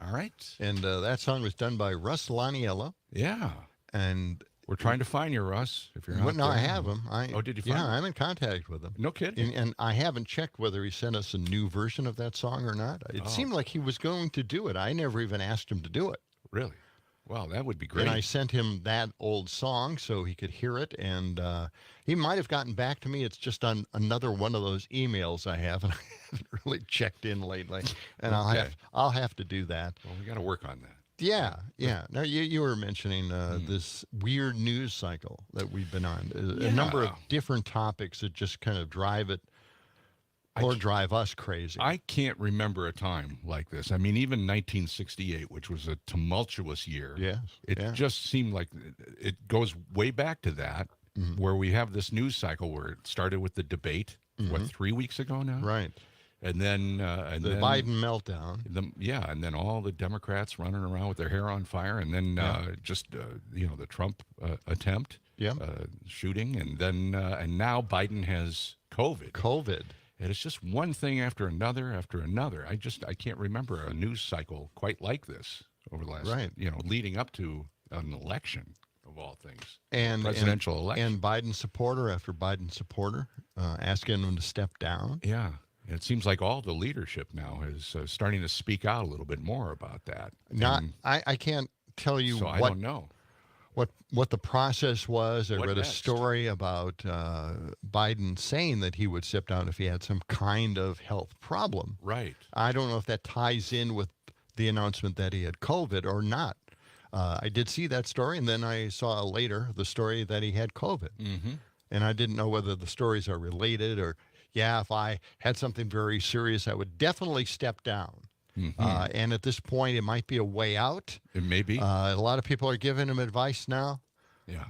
All right. And that song was done by Russ Laniello. Yeah. And We're trying to find you, Russ, if you're out no, there. I have him. Did you find him? I'm in contact with him. No kidding. And I haven't checked whether he sent us a new version of that song or not. It seemed like he was going to do it. I never even asked him to do it. Really? Wow, that would be great. And I sent him that old song so he could hear it. And he might have gotten back to me. It's just on another one of those emails I have, and I haven't really checked in lately. And I'll have to do that. Well, we got to work on that. Yeah. Now, you were mentioning this weird news cycle that we've been on. A number of different topics that just kind of drive it or drive us crazy. I can't remember a time like this. I mean, even 1968, which was a tumultuous year. Yes. It just seemed like it goes way back to that, where we have this news cycle where it started with the debate, 3 weeks ago now? Right. And then the Biden meltdown. And then all the Democrats running around with their hair on fire, and then the Trump attempt, shooting, and then and now Biden has COVID. And it's just one thing after another after another. I can't remember a news cycle quite like this over the last leading up to an election of all things, presidential election, and Biden supporter after Biden supporter asking him to step down. Yeah. It seems like all the leadership now is starting to speak out a little bit more about that. I can't tell you I don't know what the process was. I read next? a story about Biden saying that he would step down if he had some kind of health problem. Right. I don't know if that ties in with the announcement that he had COVID or not. I did see that story, and then I saw later the story that he had COVID. Mm-hmm. And I didn't know whether the stories are related or... Yeah, if I had something very serious, I would definitely step down. Mm-hmm. And at this point, it might be a way out. It may be. A lot of people are giving him advice now. Yeah.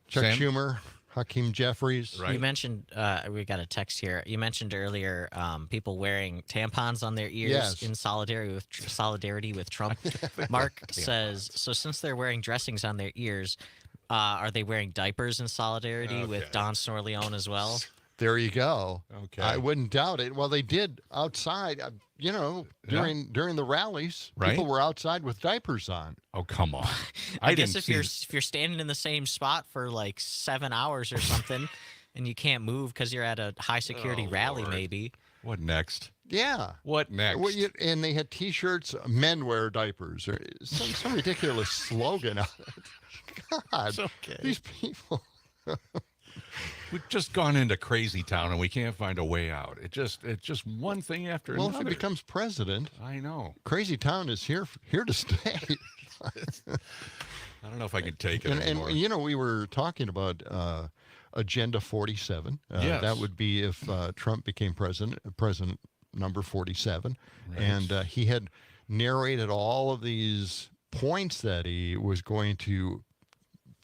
Chuck Sam? Schumer, Hakeem Jeffries. Right. You mentioned, we got a text here. You mentioned earlier people wearing tampons on their ears in solidarity with Trump. Mark says, so since they're wearing dressings on their ears, are they wearing diapers in solidarity with Don Snorleone as well? There you go. Okay. I wouldn't doubt it. Well, they did outside, during the rallies. Right. People were outside with diapers on. Oh, come on. I guess if you're standing in the same spot for like 7 hours or something and you can't move because you're at a high security rally, Lord. maybe. What next? Yeah. What next? Well, and they had T-shirts, men wear diapers, or some ridiculous slogan out of it. God, It's okay. These people. We've just gone into crazy town and we can't find a way out. It's just one thing after Well, another. if he becomes president, I know. crazy town is here to stay. I don't know if I can take it anymore. And we were talking about Agenda 47. Yes. That would be if Trump became president number 47. Right. And he had narrated all of these points that he was going to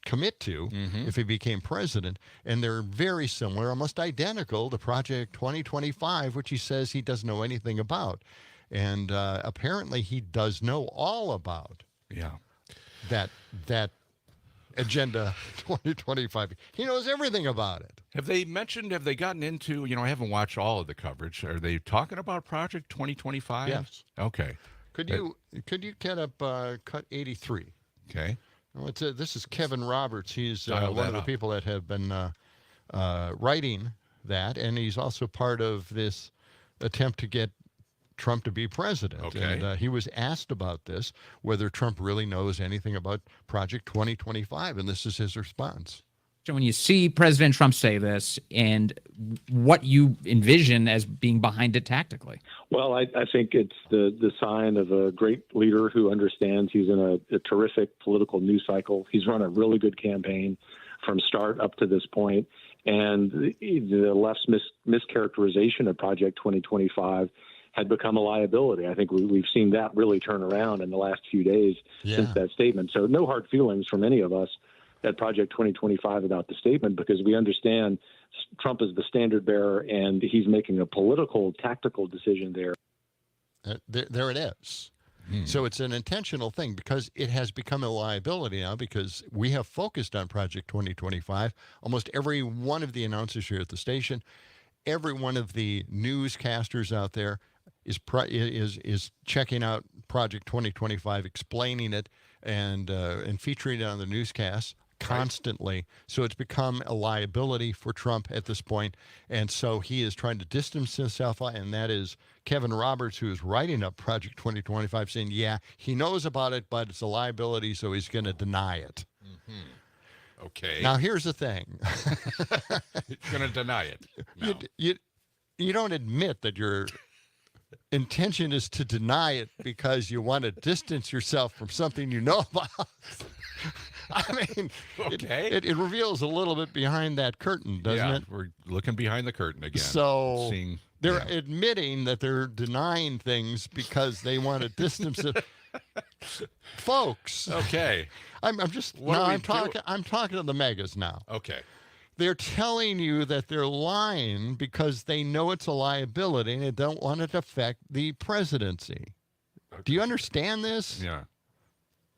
commit to if he became president, and they're very similar, almost identical to Project 2025, which he says he doesn't know anything about. And apparently he does know all about that Agenda 2025. He knows everything about it. Have they gotten into, I haven't watched all of the coverage. Are they talking about Project 2025? Yes. Okay. Could you get up cut 83? Okay. This is Kevin Roberts. He's Dial one that of the up. people that have been writing that, and he's also part of this attempt to get Trump to be president. Okay. And he was asked about this, whether Trump really knows anything about Project 2025, and this is his response. So when you see President Trump say this and what you envision as being behind it tactically. Well, I think it's the sign of a great leader who understands he's in a terrific political news cycle. He's run a really good campaign from start up to this point. And the left's mischaracterization of Project 2025 had become a liability. I think we've seen that really turn around in the last few days since that statement. So no hard feelings from any of us at Project 2025 about the statement, because we understand Trump is the standard bearer and he's making a political, tactical decision there. There it is. So it's an intentional thing because it has become a liability now, because we have focused on Project 2025. Almost every one of the announcers here at the station, every one of the newscasters out there is checking out Project 2025, explaining it and featuring it on the newscasts constantly. Right. So it's become a liability for Trump at this point. And so he is trying to distance himself, and that is Kevin Roberts, who is writing up Project 2025, saying, yeah, he knows about it, but it's a liability, so he's going to deny it. Mm-hmm. Okay. Now, here's the thing. He's going to deny it. No. You don't admit that your intention is to deny it because you want to distance yourself from something you know about. I mean, okay. it reveals a little bit behind that curtain, doesn't it? We're looking behind the curtain again. So they're admitting that they're denying things because they want to distance it. Folks. Okay. I'm talking to the megas now. Okay. They're telling you that they're lying because they know it's a liability and they don't want it to affect the presidency. Okay. Do you understand this? Yeah.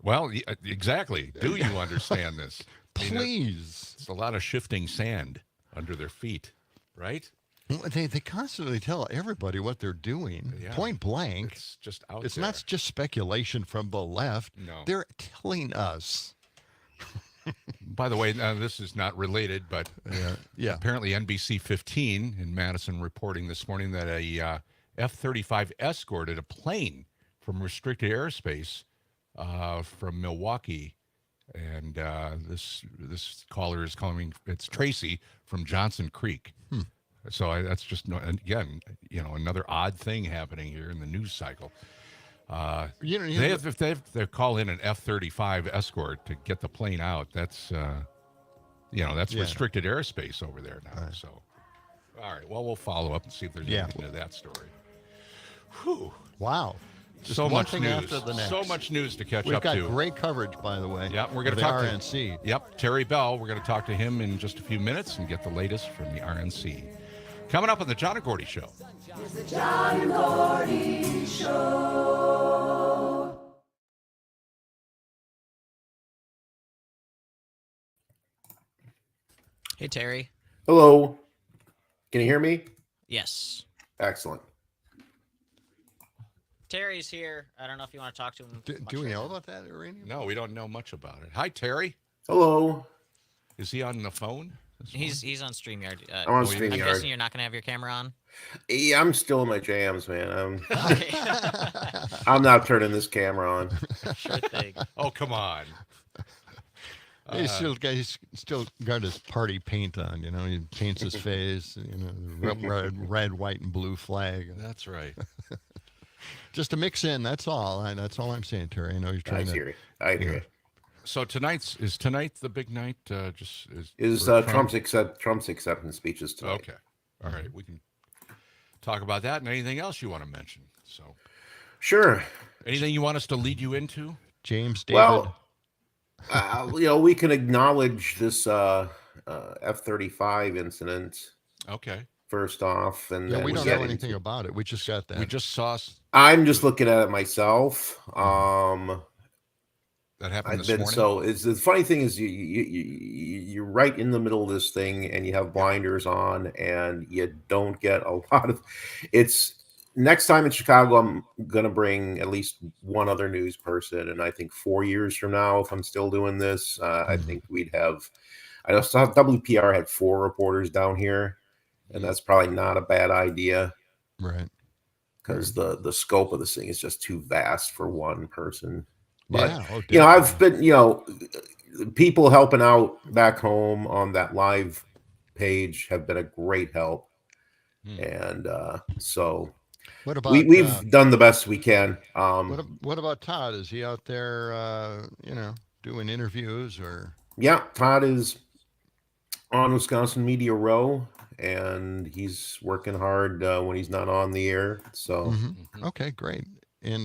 Well, exactly. Do you understand this? Please. It's a lot of shifting sand under their feet, right? They constantly tell everybody what they're doing, point blank. It's just out It's there. not just speculation from the left. No. They're telling us. By the way, this is not related, but apparently NBC 15 in Madison reporting this morning that a F-35 escorted a plane from restricted airspace from Milwaukee, and this caller is calling. It's Tracy from Johnson Creek. So that's just again, another odd thing happening here in the news cycle. If they call in an F-35 escort to get the plane out, that's restricted airspace over there now. Right. So, all right. Well, we'll follow up and see if there's anything to that story. Whew. Wow. Just so much news. After the next. So much news to catch We've up to. We've got great coverage, by the way. Yep, we're going to talk to RNC. Yep, Terry Bell. We're going to talk to him in just a few minutes and get the latest from the RNC. Coming up on the John and Gordy Show. It's the John and Gordy Show. Hey, Terry. Hello. Can you hear me? Yes. Excellent. Terry's here. I don't know if you want to talk to him. Do we know about that, Irene? No, we don't know much about it. Hi, Terry. Hello. Is he on the phone? He's on StreamYard. I'm on StreamYard. I'm guessing you're not going to have your camera on? Yeah, I'm still in my jams, man. Okay. I'm not turning this camera on. Sure thing. Oh, come on. He's still got his party paint on, He paints his face, red, white, and blue flag. That's right. Just to mix in, that's all. That's all I'm saying, Terry. I know you're trying to. I hear you. So tonight the big night? Trump's acceptance speeches tonight? Okay, all right. We can talk about that and anything else you want to mention. So, sure. Anything you want us to lead you into, James David? Well, we can acknowledge this F-35 incident. Okay. First off, and we don't know anything about it. We just got that. We just saw. I'm just looking at it myself. That happened this morning. So the funny thing is you're right in the middle of this thing, and you have blinders on, and you don't get a lot of. It's next time in Chicago, I'm gonna bring at least one other news person, and I think 4 years from now, if I'm still doing this, I think we'd have. I saw WPR had 4 reporters down here. And that's probably not a bad idea. Right. Because the scope of this thing is just too vast for one person. But Yeah. Oh, I've been, people helping out back home on that live page have been a great help. And so what about we've done the best we can. what about Todd? Is he out there doing interviews or? Yeah, Todd is on Wisconsin Media Row, and he's working hard when he's not on the air. So Okay, great. And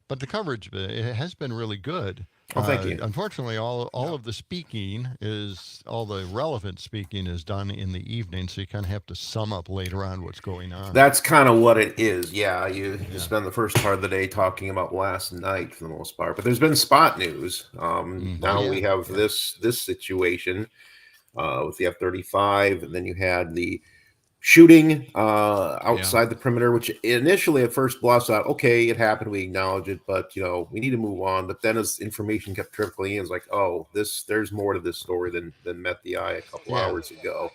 but the coverage it has been really good. Oh, thank you. Unfortunately, all of the speaking all the relevant speaking is done in the evening, so you kind of have to sum up later on what's going on. That's kind of what it is. Yeah, you spend the first part of the day talking about last night for the most part, but there's been spot news. Now we have this situation with the F-35, and then you had the shooting outside the perimeter, which initially at first bluffs out, okay, it happened, we acknowledge it, but we need to move on. But then as information kept trickling in, it's like, oh, there's more to this story than met the eye a couple hours ago.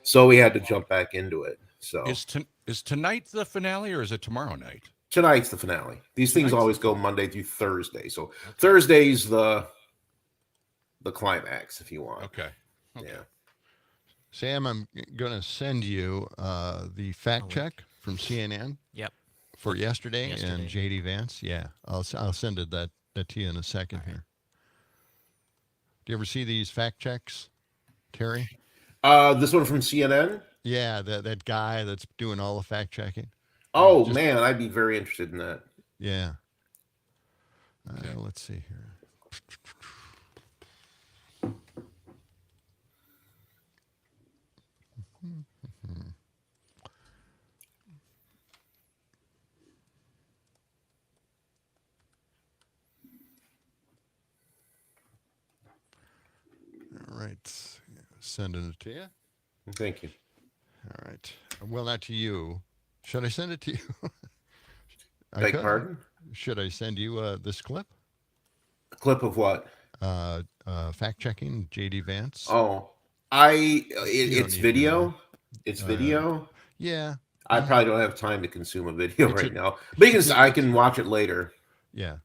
So we had to jump back into it. So is tonight the finale, or is it tomorrow night? Tonight's the finale. These things always go Monday through Thursday. So Thursday's the climax, if you want. Okay. Yeah. Sam, I'm going to send you the fact check from CNN. Yep. For yesterday and JD Vance. Yeah, I'll send that to you in a second here. Do you ever see these fact checks, Terry? This one from CNN? Yeah, that guy that's doing all the fact checking. Oh, man, I'd be very interested in that. Yeah. Let's see here. All right. Sending it to you. Thank you. All right. Well, not to you. Should I send it to you? Beg pardon? Should I send you this clip? A clip of what? Fact checking JD Vance. Oh, it's video. It's video. Yeah. I probably don't have time to consume a video right now, but I can watch it later. Yeah.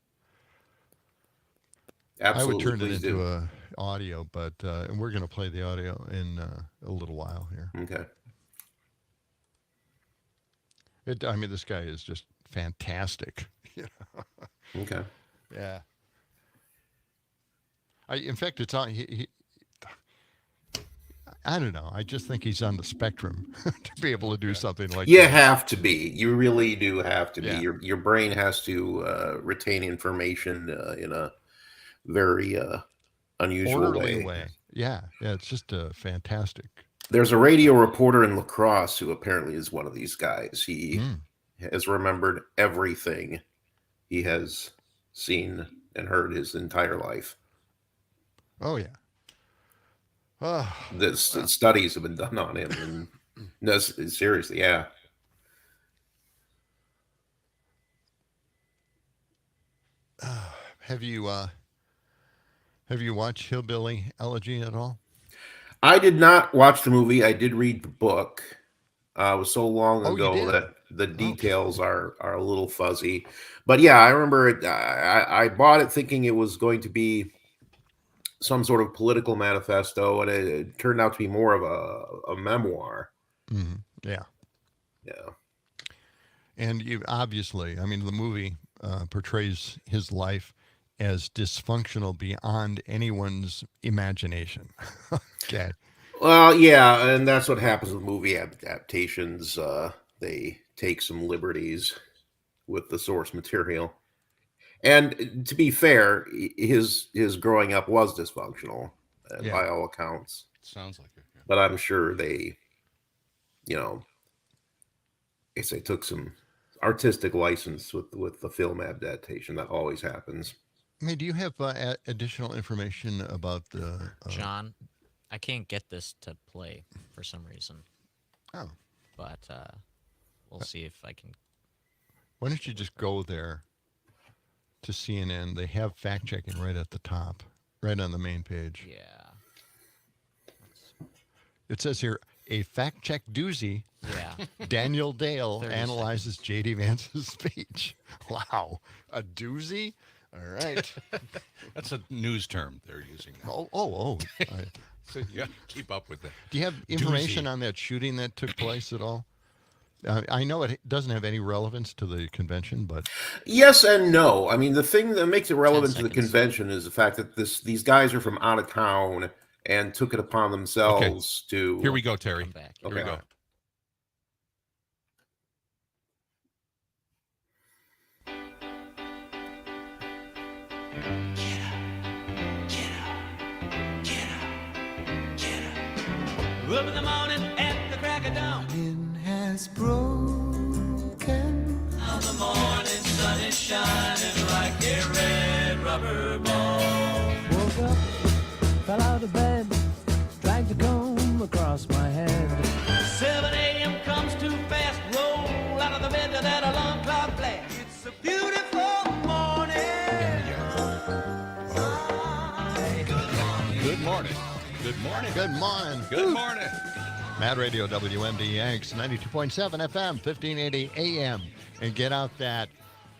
Absolutely. I would turn it into a audio, but and we're going to play the audio in a little while here. Okay. This guy is just fantastic. Okay. Yeah. In fact, it's on. I don't know. I just think he's on the spectrum to be able to do something like that. You have to be. You really do have to be. Yeah. Your brain has to retain information in a very unusual orderly way. Yeah. It's just fantastic. There's a radio reporter in La Crosse who apparently is one of these guys. He has remembered everything he has seen and heard his entire life. Oh, yeah. Studies have been done on him. And no, seriously, yeah. Have you watched Hillbilly Elegy at all? I did not watch the movie. I did read the book. It was so long ago that the details are a little fuzzy. But yeah, I remember it. I bought it thinking it was going to be some sort of political manifesto, and it turned out to be more of a memoir. Mm-hmm. Yeah. Yeah. And obviously, the movie portrays his life as dysfunctional beyond anyone's imagination. Okay. Well, yeah, and that's what happens with movie adaptations. They take some liberties with the source material. And to be fair, his growing up was dysfunctional by all accounts. Sounds like it. Yeah. But I'm sure they, I guess they took some artistic license with the film adaptation. That always happens. Do you have additional information about the... John, I can't get this to play for some reason. Oh. But we'll see if I can... Why don't you just go there to CNN? They have fact-checking right at the top, right on the main page. Yeah. It says here, a fact-check doozy. Yeah. Daniel Dale 30 analyzes J.D. Vance's speech. Wow. A doozy? All right. That's a news term they're using now. Oh. So you got to keep up with that. Do you have information on that shooting that took place at all? I know it doesn't have any relevance to the convention, but Yes and no. I mean, the thing that makes it relevant to the seconds. convention is the fact that these guys are from out of town and took it upon themselves to. Here we go, Terry. Come back. Here we Okay. go. Up in the morning at the crack of dawn. Wind has broken. Now the morning sun is shining like a red rubber ball. Woke up, fell out of bed, dragged a comb across my head. 7 a.m. comes too fast, roll out of the bed to that alarm clock blast. It's a beautiful morning. Good morning. Good morning. good morning. Good morning. Mad Radio WMDX 92.7 FM, 1580 AM. And get out that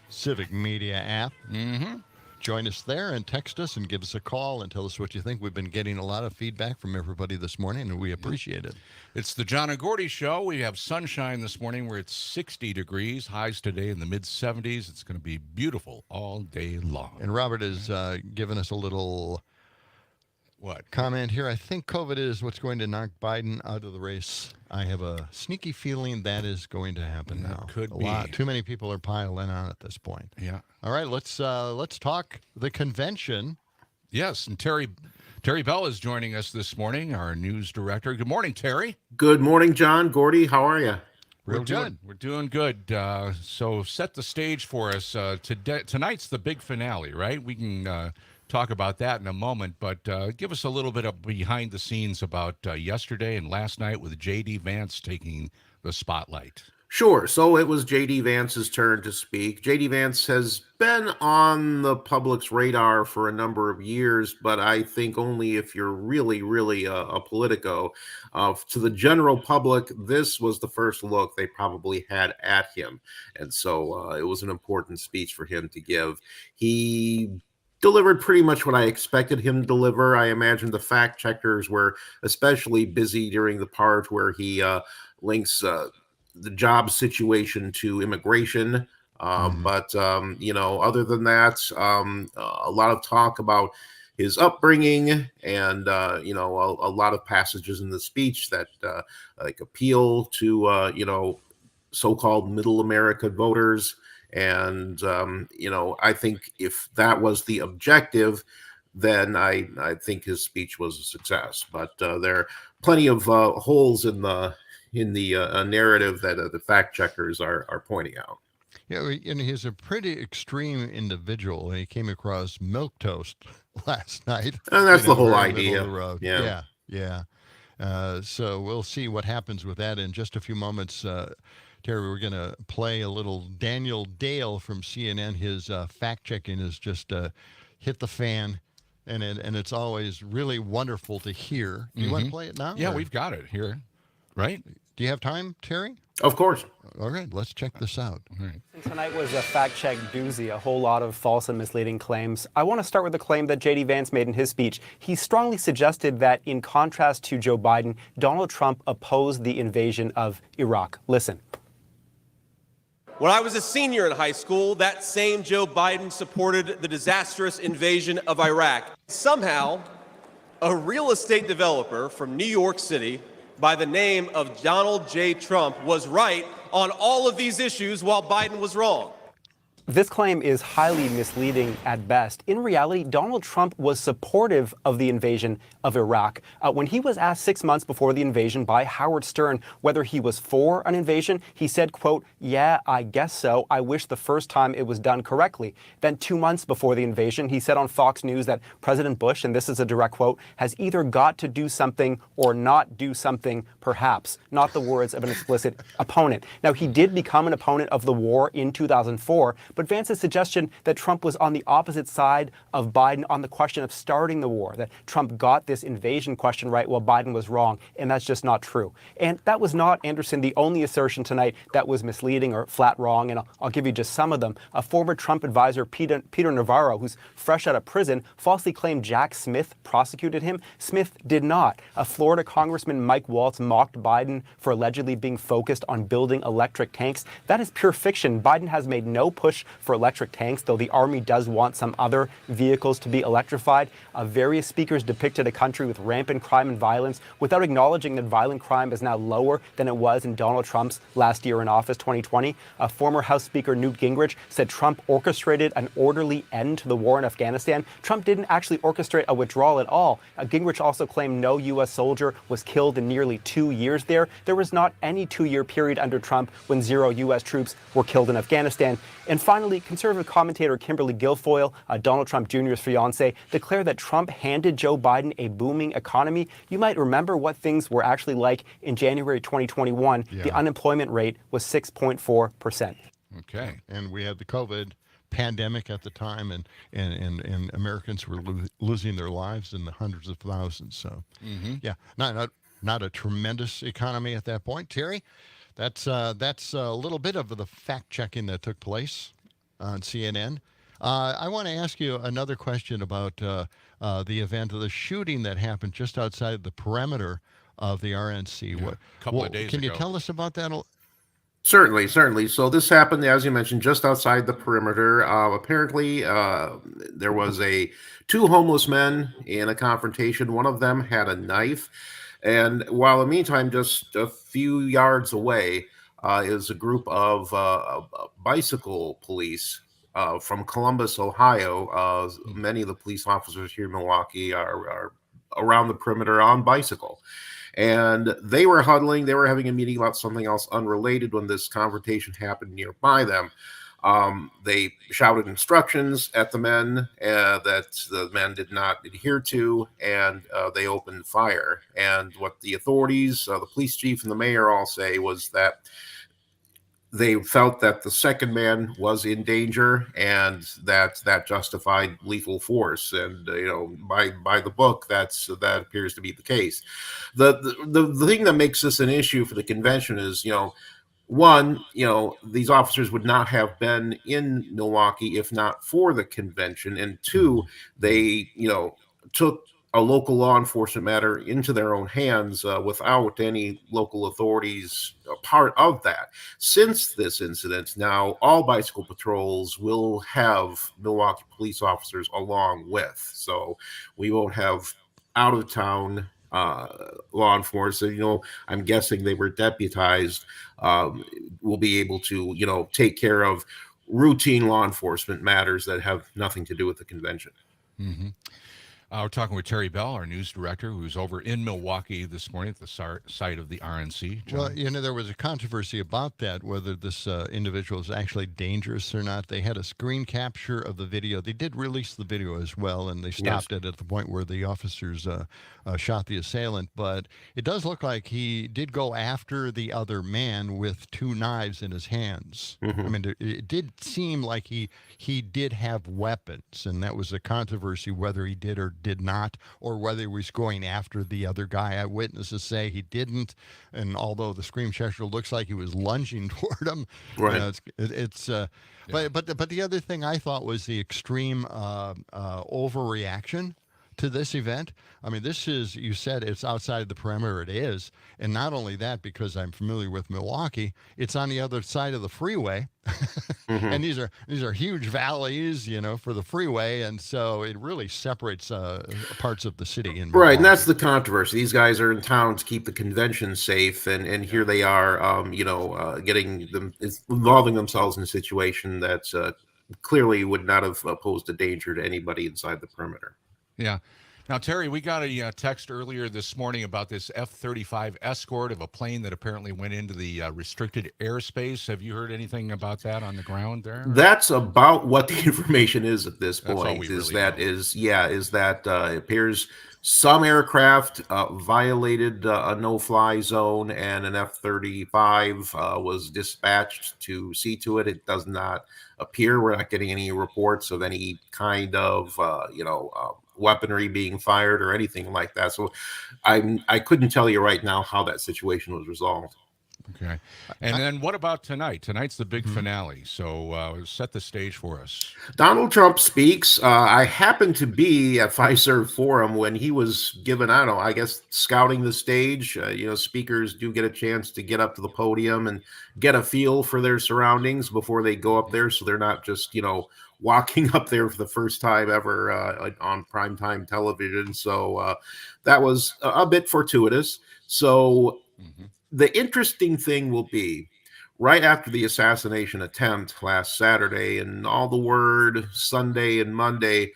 Civic Media app. Mm-hmm. Join us there and text us and give us a call and tell us what you think. We've been getting a lot of feedback from everybody this morning, and we appreciate it. It's the John and Gordy Show. We have sunshine this morning. We're at 60 degrees. Highs today in the mid-70s. It's going to be beautiful all day long. And Robert has given us a little What? comment here. I think COVID is what's going to knock Biden out of the race. I have a sneaky feeling that is going to happen now. Could a be. lot. Too many people are piling on at this point. Yeah. All right, let's talk the convention. Yes, and Terry Bell is joining us this morning, our news director. Good morning, Terry. Good morning, John. Gordy, how are you? Real good. We're doing good. So set the stage for us. Tonight's the big finale, right? We can talk about that in a moment, but give us a little bit of behind the scenes about yesterday and last night with J.D. Vance taking the spotlight. Sure. So it was J.D. Vance's turn to speak. J.D. Vance has been on the public's radar for a number of years, but I think only if you're really, really a politico. To the general public, this was the first look they probably had at him. And so it was an important speech for him to give. He delivered pretty much what I expected him to deliver. I imagine the fact checkers were especially busy during the part where he links the job situation to immigration. But, other than that, a lot of talk about his upbringing and, a lot of passages in the speech that appeal to, so-called middle America voters. And, I think if that was the objective, then I think his speech was a success. But there are plenty of holes in the narrative that the fact checkers are pointing out. Yeah, and he's a pretty extreme individual. He came across milquetoast last night. And that's the whole very middle idea. of the road. Yeah. So we'll see what happens with that in just a few moments. Terry, we're going to play a little Daniel Dale from CNN. His fact-checking has just hit the fan, and it's always really wonderful to hear. Do you want to play it now? Yeah, or? we've got it here, right? Do you have time, Terry? Of course. All right, let's check this out. All right. Tonight was a fact-check doozy, a whole lot of false and misleading claims. I want to start with the claim that J.D. Vance made in his speech. He strongly suggested that, in contrast to Joe Biden, Donald Trump opposed the invasion of Iraq. Listen. When I was a senior in high school, that same Joe Biden supported the disastrous invasion of Iraq. Somehow, a real estate developer from New York City by the name of Donald J. Trump was right on all of these issues while Biden was wrong. This claim is highly misleading at best. In reality, Donald Trump was supportive of the invasion of Iraq. When he was asked 6 months before the invasion by Howard Stern whether he was for an invasion, he said, quote, "Yeah, I guess so. I wish the first time it was done correctly." Then 2 months before the invasion, he said on Fox News that President Bush, and this is a direct quote, has either got to do something or not do something, perhaps. Not the words of an explicit opponent. Now, he did become an opponent of the war in 2004, But Vance's suggestion that Trump was on the opposite side of Biden on the question of starting the war, that Trump got this invasion question right while Biden was wrong, and that's just not true. And that was not, Anderson, the only assertion tonight that was misleading or flat wrong, and I'll give you just some of them. A former Trump advisor, Peter Navarro, who's fresh out of prison, falsely claimed Jack Smith prosecuted him. Smith did not. A Florida Congressman, Mike Waltz, mocked Biden for allegedly being focused on building electric tanks. That is pure fiction. Biden has made no push for electric tanks, though the Army does want some other vehicles to be electrified. Various speakers depicted a country with rampant crime and violence without acknowledging that violent crime is now lower than it was in Donald Trump's last year in office, 2020. Former House Speaker Newt Gingrich said Trump orchestrated an orderly end to the war in Afghanistan. Trump didn't actually orchestrate a withdrawal at all. Gingrich also claimed no U.S. soldier was killed in nearly 2 years there. There was not any 2-year period under Trump when 0 U.S. troops were killed in Afghanistan. And finally, conservative commentator Kimberly Guilfoyle, Donald Trump Jr.'s fiancée, declared that Trump handed Joe Biden a booming economy. You might remember what things were actually like in January 2021. Yeah. The unemployment rate was 6.4%. Okay. And we had the COVID pandemic at the time, and Americans were losing their lives in the hundreds of thousands. So, yeah, not a tremendous economy at that point. Terry, that's a little bit of the fact checking that took place on CNN. I want to ask you another question about the event of the shooting that happened just outside the perimeter of the RNC. Yeah, a couple of days Can ago. you tell us about that? Certainly. So this happened, as you mentioned, just outside the perimeter. Apparently, there was two homeless men in a confrontation. One of them had a knife. And while in the meantime, just a few yards away is a group of bicycle police from Columbus, Ohio. Many of the police officers here in Milwaukee are around the perimeter on bicycle. And they were huddling. They were having a meeting about something else unrelated when this confrontation happened nearby them. They shouted instructions at the men that the men did not adhere to, and they opened fire. And what the authorities, the police chief and the mayor all say was that they felt that the second man was in danger, and that justified lethal force. And by the book, that appears to be the case. The thing that makes this an issue for the convention is, one, these officers would not have been in Milwaukee if not for the convention, and two, they took a local law enforcement matter into their own hands without any local authorities a part of that. Since this incident, now all bicycle patrols will have Milwaukee police officers along with. So we won't have out of town law enforcement. I'm guessing they were deputized, will be able to, take care of routine law enforcement matters that have nothing to do with the convention. Mm-hmm. We're talking with Terry Bell, our news director, who's over in Milwaukee this morning at the site of the RNC. John? Well, there was a controversy about that, whether this individual is actually dangerous or not. They had a screen capture of the video. They did release the video as well, and they stopped it at the point where the officers shot the assailant. But it does look like he did go after the other man with 2 knives in his hands. Mm-hmm. I mean, it did seem like he did have weapons, and that was a controversy whether he did or did not, or whether he was going after the other guy. Eyewitnesses say he didn't, and although the screen capture looks like he was lunging toward him, right? But the other thing I thought was the extreme overreaction to this event. I mean, this is, you said it's outside the perimeter. It is. And not only that, because I'm familiar with Milwaukee, it's on the other side of the freeway. Mm-hmm. And these are huge valleys, for the freeway. And so it really separates parts of the city. In Milwaukee. Right. And that's the controversy. These guys are in town to keep the convention safe. And here they are, involving themselves in a situation that clearly would not have posed a danger to anybody inside the perimeter. Yeah. Now, Terry, we got a text earlier this morning about this F-35 escort of a plane that apparently went into the restricted airspace. Have you heard anything about that on the ground there? That's about what the information is at this That's all point. we Is really that know. is that it appears some aircraft violated a no-fly zone, and an F-35 was dispatched to see to it. It does not appear, we're not getting any reports of any kind of weaponry being fired or anything like that. So I couldn't tell you right now how that situation was resolved. Okay. And then what about tonight? Tonight's the big finale. So set the stage for us. Donald Trump speaks. I happened to be at Fiserv Forum when he was given, I don't know, I guess scouting the stage. Speakers do get a chance to get up to the podium and get a feel for their surroundings before they go up there. So they're not just, walking up there for the first time ever on primetime television. So that was a bit fortuitous. So the interesting thing will be right after the assassination attempt last Saturday, and all the word Sunday and Monday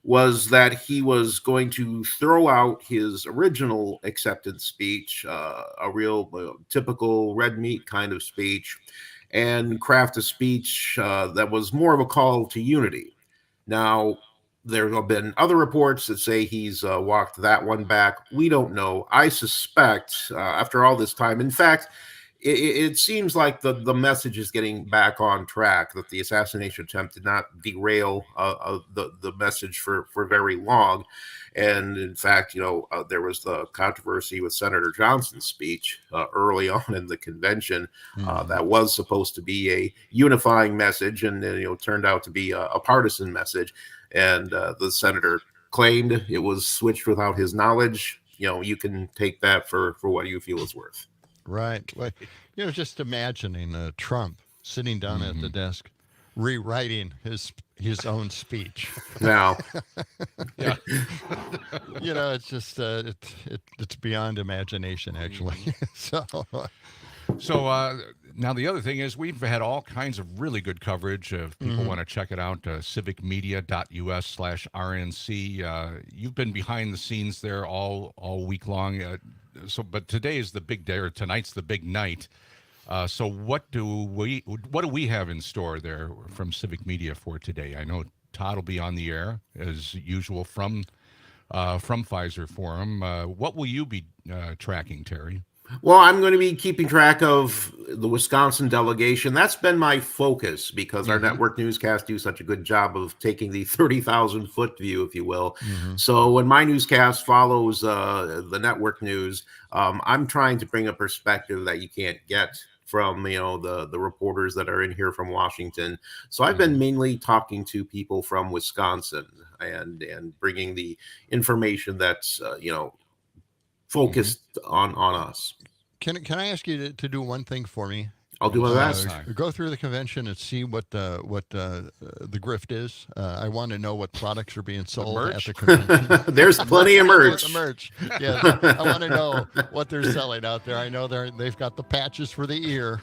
was that he was going to throw out his original acceptance speech, a real typical red meat kind of speech, and craft a speech that was more of a call to unity. Now, there have been other reports that say he's walked that one back. We don't know. I suspect after all this time, in fact, it seems like the message is getting back on track, that the assassination attempt did not derail the message for very long. And in fact, there was the controversy with Senator Johnson's speech early on in the convention that was supposed to be a unifying message, and then, turned out to be a partisan message. And the senator claimed it was switched without his knowledge. You can take that for what you feel it's worth. Right. Well, just imagining Trump sitting down at the desk, rewriting his own speech. Now, Yeah. It's just it's beyond imagination, actually. So now the other thing is we've had all kinds of really good coverage. If people want to check it out, civicmedia.us/RNC. You've been behind the scenes there all week long. But today is the big day, or tonight's the big night. So what do we have in store there from Civic Media for today? I know Todd will be on the air as usual from Pfizer Forum. What will you be tracking, Terry? Well, I'm going to be keeping track of the Wisconsin delegation. That's been my focus because our network newscasts do such a good job of taking the 30,000-foot view, if you will. So when my newscast follows the network news, I'm trying to bring a perspective that you can't get from the reporters that are in here from Washington. So I've been mainly talking to people from Wisconsin and bringing the information that's focused on us. Can I ask you to do one thing for me? I'll do my best. Go through the convention and see what the grift is. I want to know what products are being sold at the convention. There's plenty of merch. The merch. Yeah, I want to know what they're selling out there. I know they've got the patches for the ear.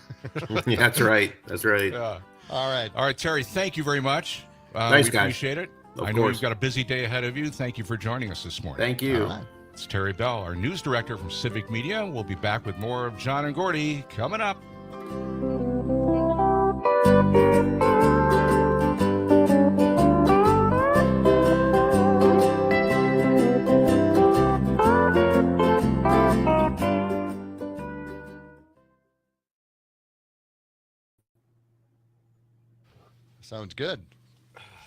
Yeah, that's right. That's right. Yeah. All right, Terry. Thank you very much. Thanks, we guys. Appreciate it. I know you've got a busy day ahead of you. Thank you for joining us this morning. Thank you. It's Terry Bell, our news director from Civic Media. We'll be back with more of John and Gordy coming up. sounds good.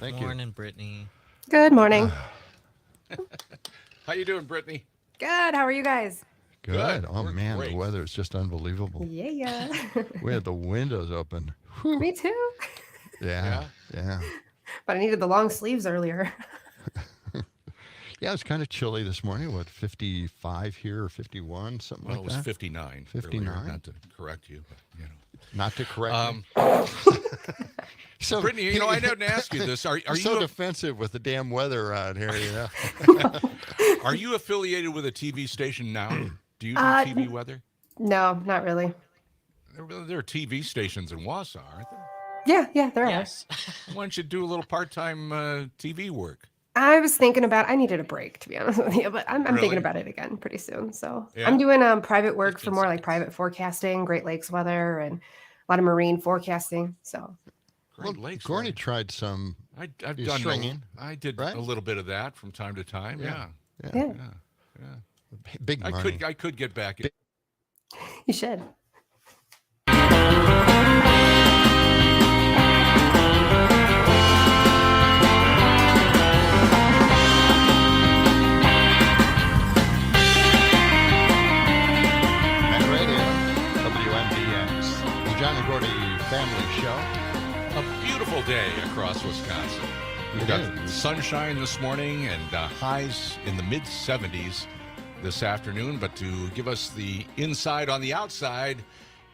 Thank you. Morning, Brittany. Good morning. How you doing, Brittany? Good. How are you guys? Good. Oh, We're man, great. the weather is just unbelievable. Yeah. We had the windows open. Whew. Me too. Yeah. But I needed the long sleeves earlier. Yeah, it's kind of chilly this morning. What, 55 here or 51, something Well, like it was that? 59. 59? Earlier, not to correct you, but Not to correct me. So, Brittany, I didn't ask you this. Are you're you so defensive with the damn weather out here, Are you affiliated with a TV station now? Do you do TV weather? No, not really. There are TV stations in Wausau, aren't there? Yeah, there Yes. Why don't you do a little part-time TV work? I was thinking about. I needed a break, to be honest with you, but I'm Really? thinking about it again pretty soon. So Yeah. I'm doing private work for more like private forecasting, Great Lakes weather, and a lot of marine forecasting. So Great Lakes. Gordy right? tried some. I've You're done stringing, I did right? a little bit of that from time to time. Yeah. yeah, Big I money. could get back in. you should. At radio, WMDX, the John and Gordy Family Show. A beautiful day across Wisconsin. We've It got is. sunshine this morning and highs in the mid 70s this afternoon. But to give us the inside on the outside,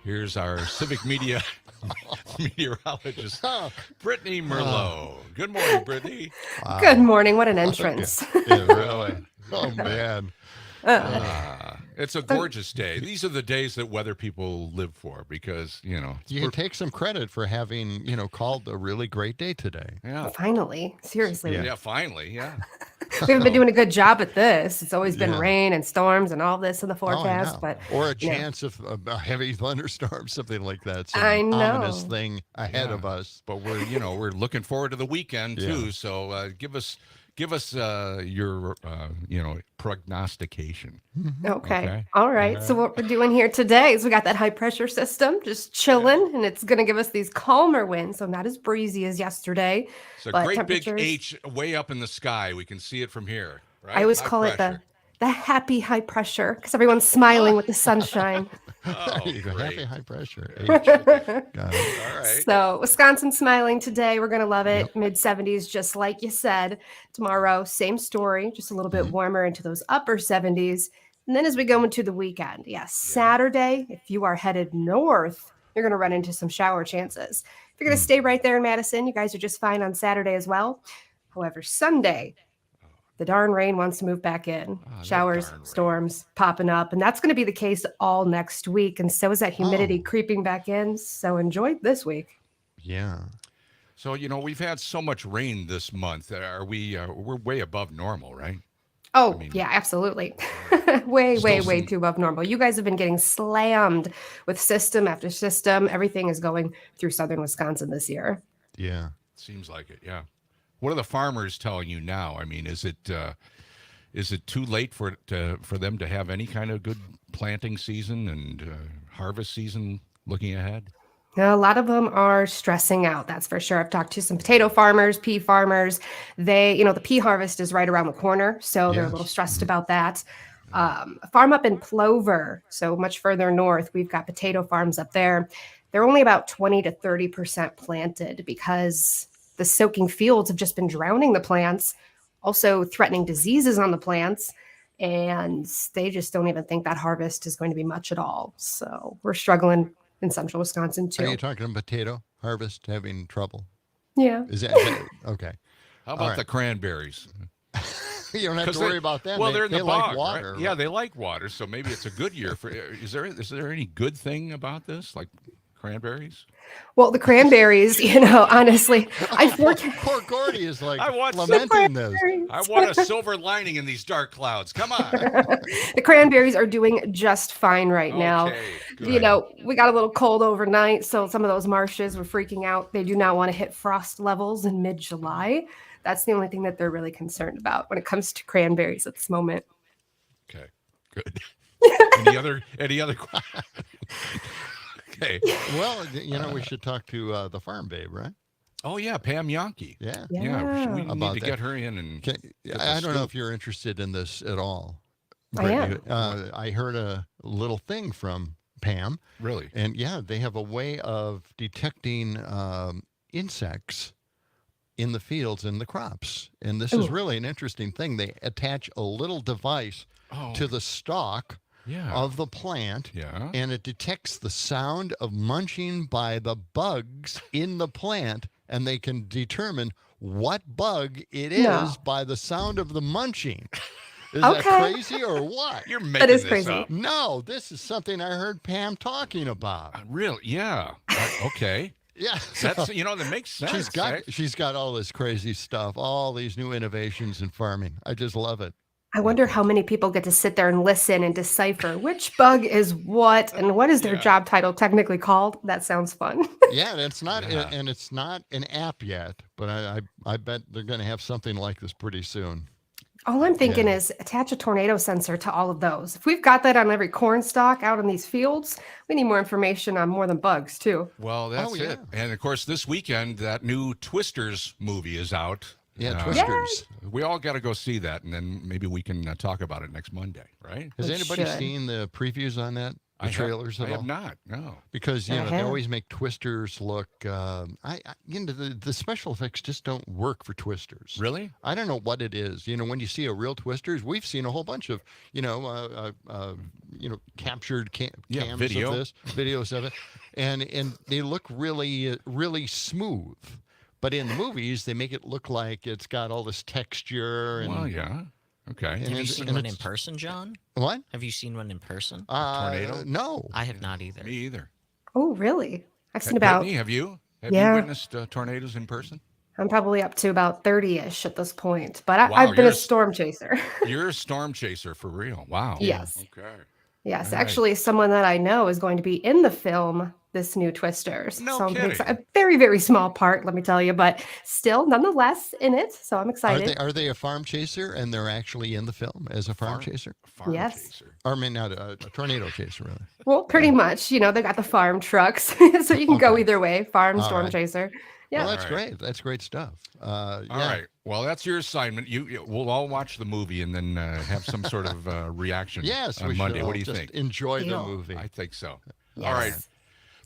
here's our civic media meteorologist, Brittany Merlot. Good morning, Brittany. Good morning. What an entrance. Yeah, really. Oh, man. It's a gorgeous day. These are the days that weather people live for because, You can take some credit for having, called a really great day today. yeah. Finally, seriously, Yeah, finally, yeah. we haven't been doing a good job at this. It's always been Yeah. rain and storms and all this in the Oh, I forecast, know. but or a you know. chance of a heavy thunderstorm, something like that. Some I know. ominous thing ahead Yeah. of us. But we're looking forward to the weekend too. Yeah. So give us your prognostication. Okay. All right. So what we're doing here today is we got that high pressure system just chilling, and it's going to give us these calmer winds, so not as breezy as yesterday. It's a but great big temperatures- H way up in the sky. We can see it from here. Right? I always High call it pressure. the happy high pressure because everyone's smiling with the sunshine. Oh, There you go. great. Happy high pressure. All Got it. All right. So Wisconsin smiling today. We're going to love it. Mid 70s, just like you said. Tomorrow, same story, just a little bit warmer into those upper 70s. And then as we go into the weekend, Saturday, if you are headed north, you're going to run into some shower chances. If you're going to stay right there in Madison, you guys are just fine on Saturday as well. However, Sunday, the darn rain wants to move back in. that Showers, darn rain. storms popping up. And that's going to be the case all next week. And so is that humidity Oh. creeping back in. So enjoy this week. Yeah. So we've had so much rain this month. Are we? We're way above normal, right? Oh, mean, yeah, absolutely. way some- too above normal. You guys have been getting slammed with system after system. Everything is going through southern Wisconsin this year. Yeah. Seems like it. Yeah. What are the farmers telling you now? I mean, is it too late for them to have any kind of good planting season and harvest season looking ahead? Now, a lot of them are stressing out. That's for sure. I've talked to some potato farmers, pea farmers. The pea harvest is right around the corner, so they're a little Yes. stressed about that. A farm up in Plover, so much further north, we've got potato farms up there. They're only about 20 to 30% planted because the soaking fields have just been drowning the plants, also threatening diseases on the plants. And they just don't even think that harvest is going to be much at all. So we're struggling in central Wisconsin Are too. you talking potato harvest having trouble? Yeah. Is that okay? How about All right. the cranberries? You don't have 'Cause to worry they- about that. Well, they're in the like bog, water. right? Yeah, they like water, so maybe it's a good year for. Is there any good thing about this, like cranberries? Well, the cranberries, honestly, I forecast. Poor Gordy is like I want some lamenting this. I want a silver lining in these dark clouds. Come on. The cranberries are doing just fine right now. Okay, good. We got a little cold overnight, so some of those marshes were freaking out. They do not want to hit frost levels in mid-July. That's the only thing that they're really concerned about when it comes to cranberries at this moment. Okay, good. Any other? Okay. Well, we should talk to the farm babe, right? Oh yeah, Pam Yankee. Yeah. Yeah, we need About to that. get her in and. I don't know if you're interested in this at all. I am. Brittany. I heard a little thing from Pam. Really? And yeah, they have a way of detecting insects in the fields and the crops. And this is really an interesting thing. They attach a little device to the stalk of the plant, and it detects the sound of munching by the bugs in the plant, and they can determine what bug it is by the sound of the munching. Is that crazy or what? You're making is this crazy. up. No, this is something I heard Pam talking about. Really? Yeah. Okay. Yeah, That's that makes sense. She's got all this crazy stuff, all these new innovations in farming. I just love it. I wonder how many people get to sit there and listen and decipher which bug is what and what is their job title technically called. That sounds fun. Yeah, and it's not an app yet, but I bet they're going to have something like this pretty soon. All I'm thinking is attach a tornado sensor to all of those. If we've got that on every corn stalk out in these fields, we need more information on more than bugs too. Well, that's it. And of course, this weekend that new Twisters movie is out. Yeah, Twisters. We all got to go see that, and then maybe we can talk about it next Monday, right? Has anybody seen the previews on that? The trailers at all? I have not. No, because they always make Twisters look. The special effects just don't work for Twisters. Really? I don't know what it is. When you see a real Twisters, we've seen a whole bunch of captured cams video. of this, videos of it, and they look really really smooth. But in the movies, they make it look like it's got all this texture. Well, yeah. Okay. Have you seen one in person, John? What? Have you seen one in person? Tornado? No. I have not either. Me either. Oh, really? I've seen about... Brittany, have you? Have you witnessed tornadoes in person? I'm probably up to about 30-ish at this point. But I've been a storm chaser. You're a storm chaser for real. Wow. Yes. Okay. Yes. Actually, someone that I know is going to be in the film, this new Twisters. No so I'm kidding. a very, very small part, let me tell you, but still, nonetheless, in it. So I'm excited. Are they a farm chaser and they're actually in the film as a farm chaser? Farm Yes. chaser. Or I mean, not a tornado chaser, really. Well, pretty much. They got the farm trucks, so you can go either way. Farm, storm chaser. Yeah. Well, that's great. That's great stuff. All right. Well, that's your assignment. We'll all watch the movie and then have some sort of reaction on Monday. What do you think? Enjoy the movie. I think so. Yes. All right.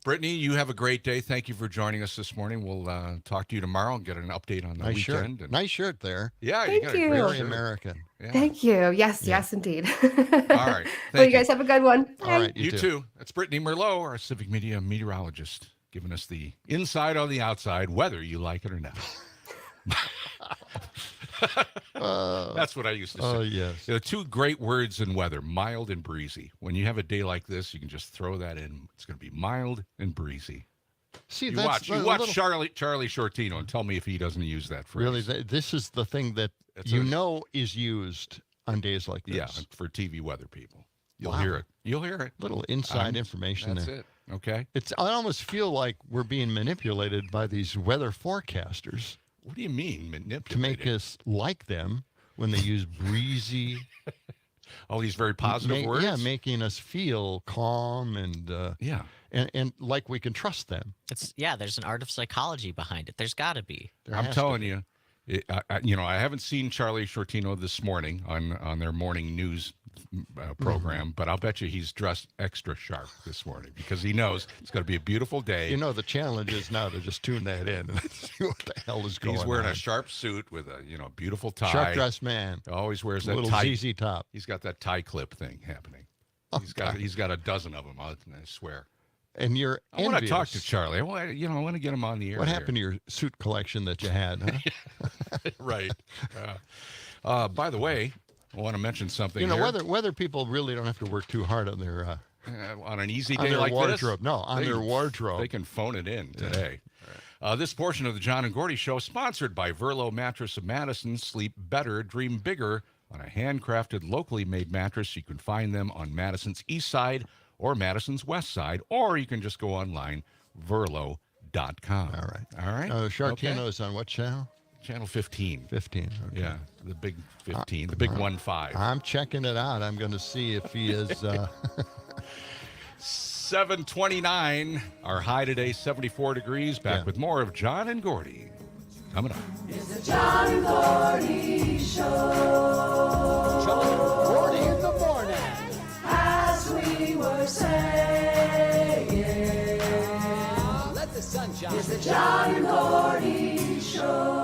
Brittany, you have a great day. Thank you for joining us this morning. We'll talk to you tomorrow and get an update on the weekend. Shirt. Nice shirt there. Yeah, Thank you got you. a great Very shirt. American. Yeah. Thank you. Yes, indeed. All right. Well, you guys have a good one. Bye. All right. You too. That's Brittany Merlot, our civic media meteorologist, giving us the inside on the outside, whether you like it or not. That's what I used to say. Oh, yes. Two great words in weather, mild and breezy. When you have a day like this, you can just throw that in. It's going to be mild and breezy. See, You watch Charlie Shortino and tell me if he doesn't use that phrase. Really, this is the thing that is used on days like this. Yeah, for TV weather people. You'll Wow. hear it. You'll hear it. Little inside information That's there. it. Okay. I almost feel like we're being manipulated by these weather forecasters What do you mean manipulated? to make us like them when they use breezy. All these very positive words? Yeah, making us feel calm and and like we can trust them. There's an art of psychology behind it. There's got to be. I'm telling you, I haven't seen Charlie Shortino this morning on their morning news program, but I'll bet you he's dressed extra sharp this morning because he knows it's going to be a beautiful day. The challenge is now to just tune that in and see what the hell is going on. He's wearing a sharp suit with a beautiful tie. Sharp dressed man. Always wears that little tie. ZZ top. He's got that tie clip thing happening. He's got a dozen of them. I swear. And you're I want to talk to Charlie. I want to get him on the air. What happened to your suit collection that you had? Huh? Right. By the way, I want to mention something. Weather people really don't have to work too hard on their on an easy on day their like wardrobe. this. No, on their wardrobe. They can phone it in today. This portion of the John and Gordy Show sponsored by Verlo Mattress of Madison. Sleep better, dream bigger on a handcrafted, locally made mattress. You can find them on Madison's east side or Madison's west side, or you can just go online, verlo.com. All right. All right. Shortino's on what channel? Channel 15. 15. Okay. Yeah, the big 15, the big 1-5. I'm checking it out. I'm going to see if he is. 729. Our high today, 74 degrees. Back with more of John and Gordy coming up. It's the John and Gordy Show. John and Gordy in the morning. As we were saying, Let the sun shine. it's the John and Gordy Show.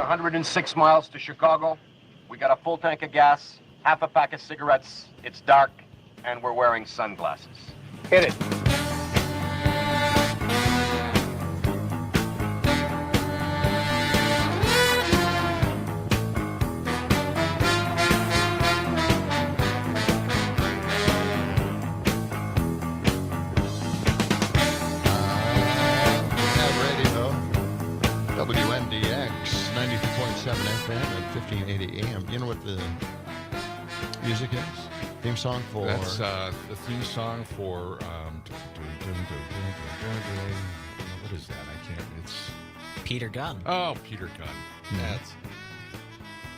106 miles to Chicago. We got a full tank of gas, half a pack of cigarettes. It's dark, and we're wearing sunglasses. Hit it. WMDX 92.7 FM and 1580 AM. You know what the music is? Theme song for? That's the theme song for. What is that? I can't. It's Peter Gunn. Oh, Peter Gunn.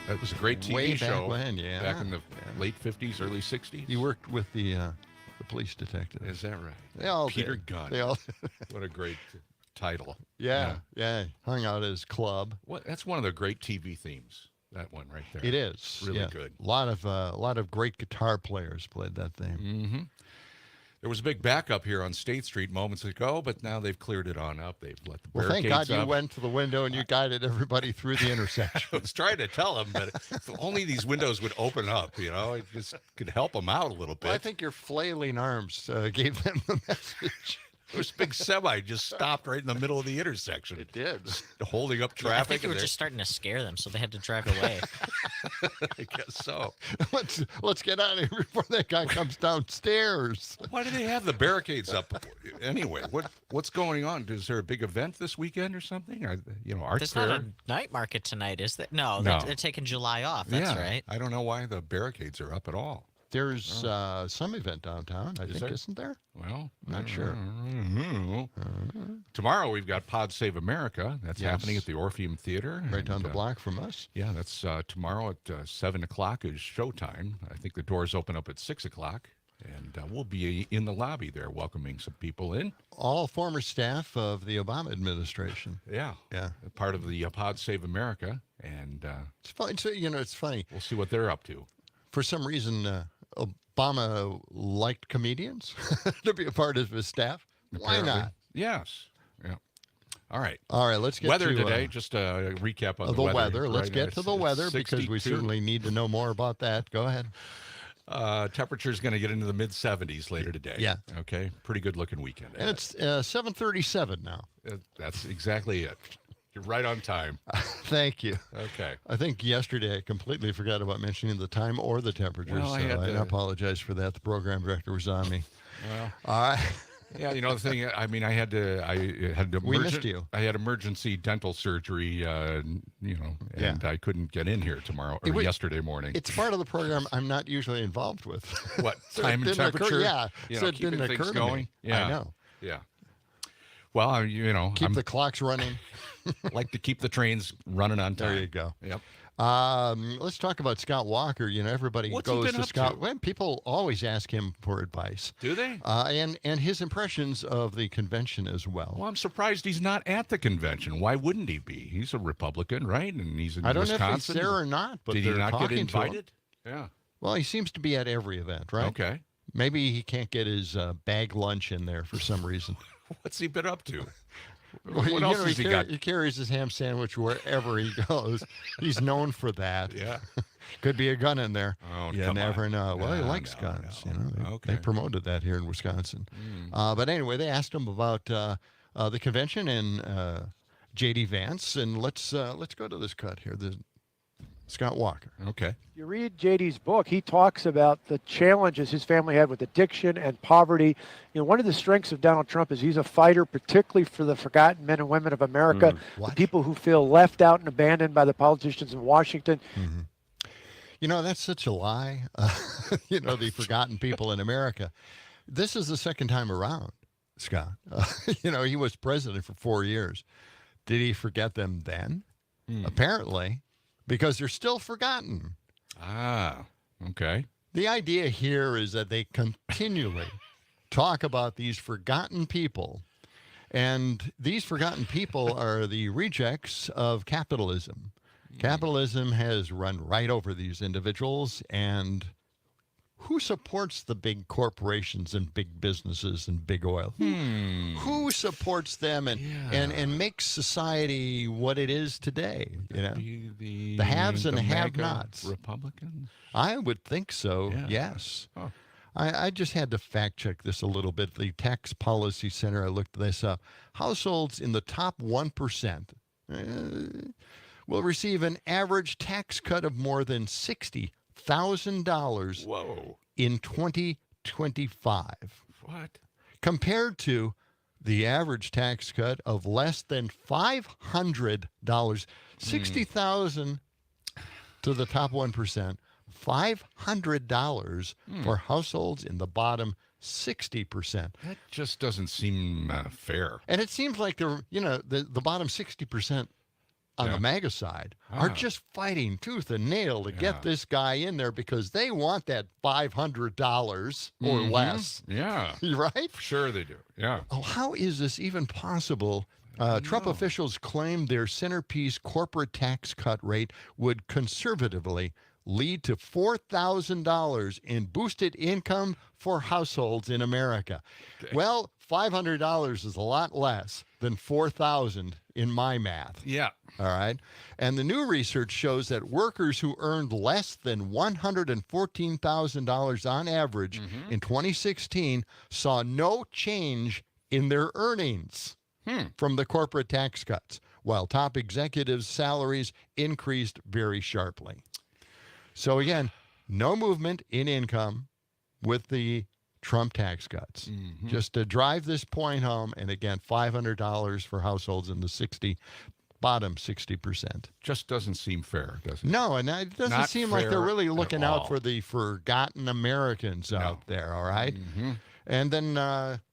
That was a great TV Way back show. when, yeah. Back in the late 50s, early 60s. You worked with the police detective. Is that right? They all Peter did. Gunn. They all. What a great title. Yeah. Hung out at his club. That's one of the great TV themes. That one right there. It is really good. A lot of great guitar players played that theme. Mm-hmm. There was a big backup here on State Street moments ago, but now they've cleared it on up. They've let the barricades thank God you up. went to the window and you guided everybody through the intersection. I was trying to tell them, but if only these windows would open up, it just could help them out a little bit. Well, I think your flailing arms gave them the message. This big semi just stopped right in the middle of the intersection. It did. Holding up I traffic. think you were just starting to scare them, so they had to drive away. I guess so. Let's get out of here before that guy comes downstairs. Why do they have the barricades up anyway? What's going on? Is there a big event this weekend or something? Art There's fair? not a night market tonight, is there? No, No. They're taking July off. That's right. I don't know why the barricades are up at all. There's some event downtown, I think, isn't there? Well, not sure. Tomorrow we've got Pod Save America. That's Yes. happening at the Orpheum Theater. Right down the block from us. Yeah, that's tomorrow at 7 o'clock is showtime. I think the doors open up at 6 o'clock. And we'll be in the lobby there welcoming some people in. All former staff of the Obama administration. Yeah. Part of the Pod Save America. And it's funny. So, it's funny. We'll see what they're up to. For some reason, Obama liked comedians to be a part of his staff. Apparently. Why not? Yes. Yeah. All right. Let's get weather to today. Just a recap on the weather. Let's right? get to the weather because we 62. certainly need to know more about that. Go ahead. Temperature's going to get into the mid 70s later today. Yeah. Okay. Pretty good looking weekend. And it's 7:37 now. That's exactly it. You're right on time. Thank you. Okay. I think yesterday I completely forgot about mentioning the time or the temperature, Well, I had I to- apologize for that. The program director was on me. Well, All right. yeah, the thing. I mean, I had to. We missed you. I had emergency dental surgery. And I couldn't get in here tomorrow or yesterday morning. It's part of the program I'm not usually involved with. What So time it and didn't occur- temperature? yeah, You so know, it didn't keeping occur things to me. going. Yeah, I know. Yeah. Well, Keep I'm the clocks running. like to keep the trains running on time. There you go. Yep. Let's talk about Scott Walker. Everybody What's he goes been to up Scott. to? Well, people always ask him for advice. Do they? And his impressions of the convention as well. Well, I'm surprised he's not at the convention. Why wouldn't he be? He's a Republican, right? And he's in I don't Wisconsin. know if he's there or not, but Did he they're not get talking to him. invited? Yeah. Well, he seems to be at every event, right? Okay. Maybe he can't get his bag lunch in there for some reason. What's he been up to? Well, What else has he got? He carries his ham sandwich wherever he goes. He's known for that. Yeah. Could be a gun in there. Oh, You come never on. know. Well, he No, likes no, guns. no. They Okay. promoted that here in Wisconsin. But anyway, they asked him about the convention and J.D. Vance, and let's go to this cut here. Scott Walker. Okay. You read JD's book, he talks about the challenges his family had with addiction and poverty. One of the strengths of Donald Trump is he's a fighter, particularly for the forgotten men and women of America, the people who feel left out and abandoned by the politicians in Washington. That's such a lie. The forgotten people in America. This is the second time around, Scott. He was president for 4 years. Did he forget them then? Apparently, because they're still forgotten. Ah, okay. The idea here is that they continually talk about these forgotten people, and these forgotten people are the rejects of capitalism. Capitalism has run right over these individuals, and who supports the big corporations and big businesses and big oil? Who supports them and makes society what it is today? You know, the haves and the have-nots. Republicans? I would think so. Yeah. Yes. Oh. I just had to fact check this a little bit. The Tax Policy Center, I looked this up. Households in the top 1% will receive an average tax cut of more than $60,000 in 2025. What? Compared to the average tax cut of less than $500. 60,000 to the top 1%. $500 for households in the bottom 60%. That just doesn't seem fair. And it seems like the bottom 60% on the MAGA side are just fighting tooth and nail to get this guy in there because they want that $500 or less. Yeah. Right? Sure they do. Yeah. Oh, how is this even possible? Trump officials claim their centerpiece corporate tax cut rate would conservatively lead to $4,000 in boosted income for households in America. Okay. Well, $500 is a lot less than $4,000 in my math. Yeah. All right. And the new research shows that workers who earned less than $114,000 on average in 2016 saw no change in their earnings from the corporate tax cuts, while top executives' salaries increased very sharply. So again, no movement in income with the Trump tax cuts. Just to drive this point home, and again, $500 for households in the bottom 60%. Just doesn't seem fair, does it? No, and it doesn't seem like they're really looking out for the forgotten Americans out there, all right? And then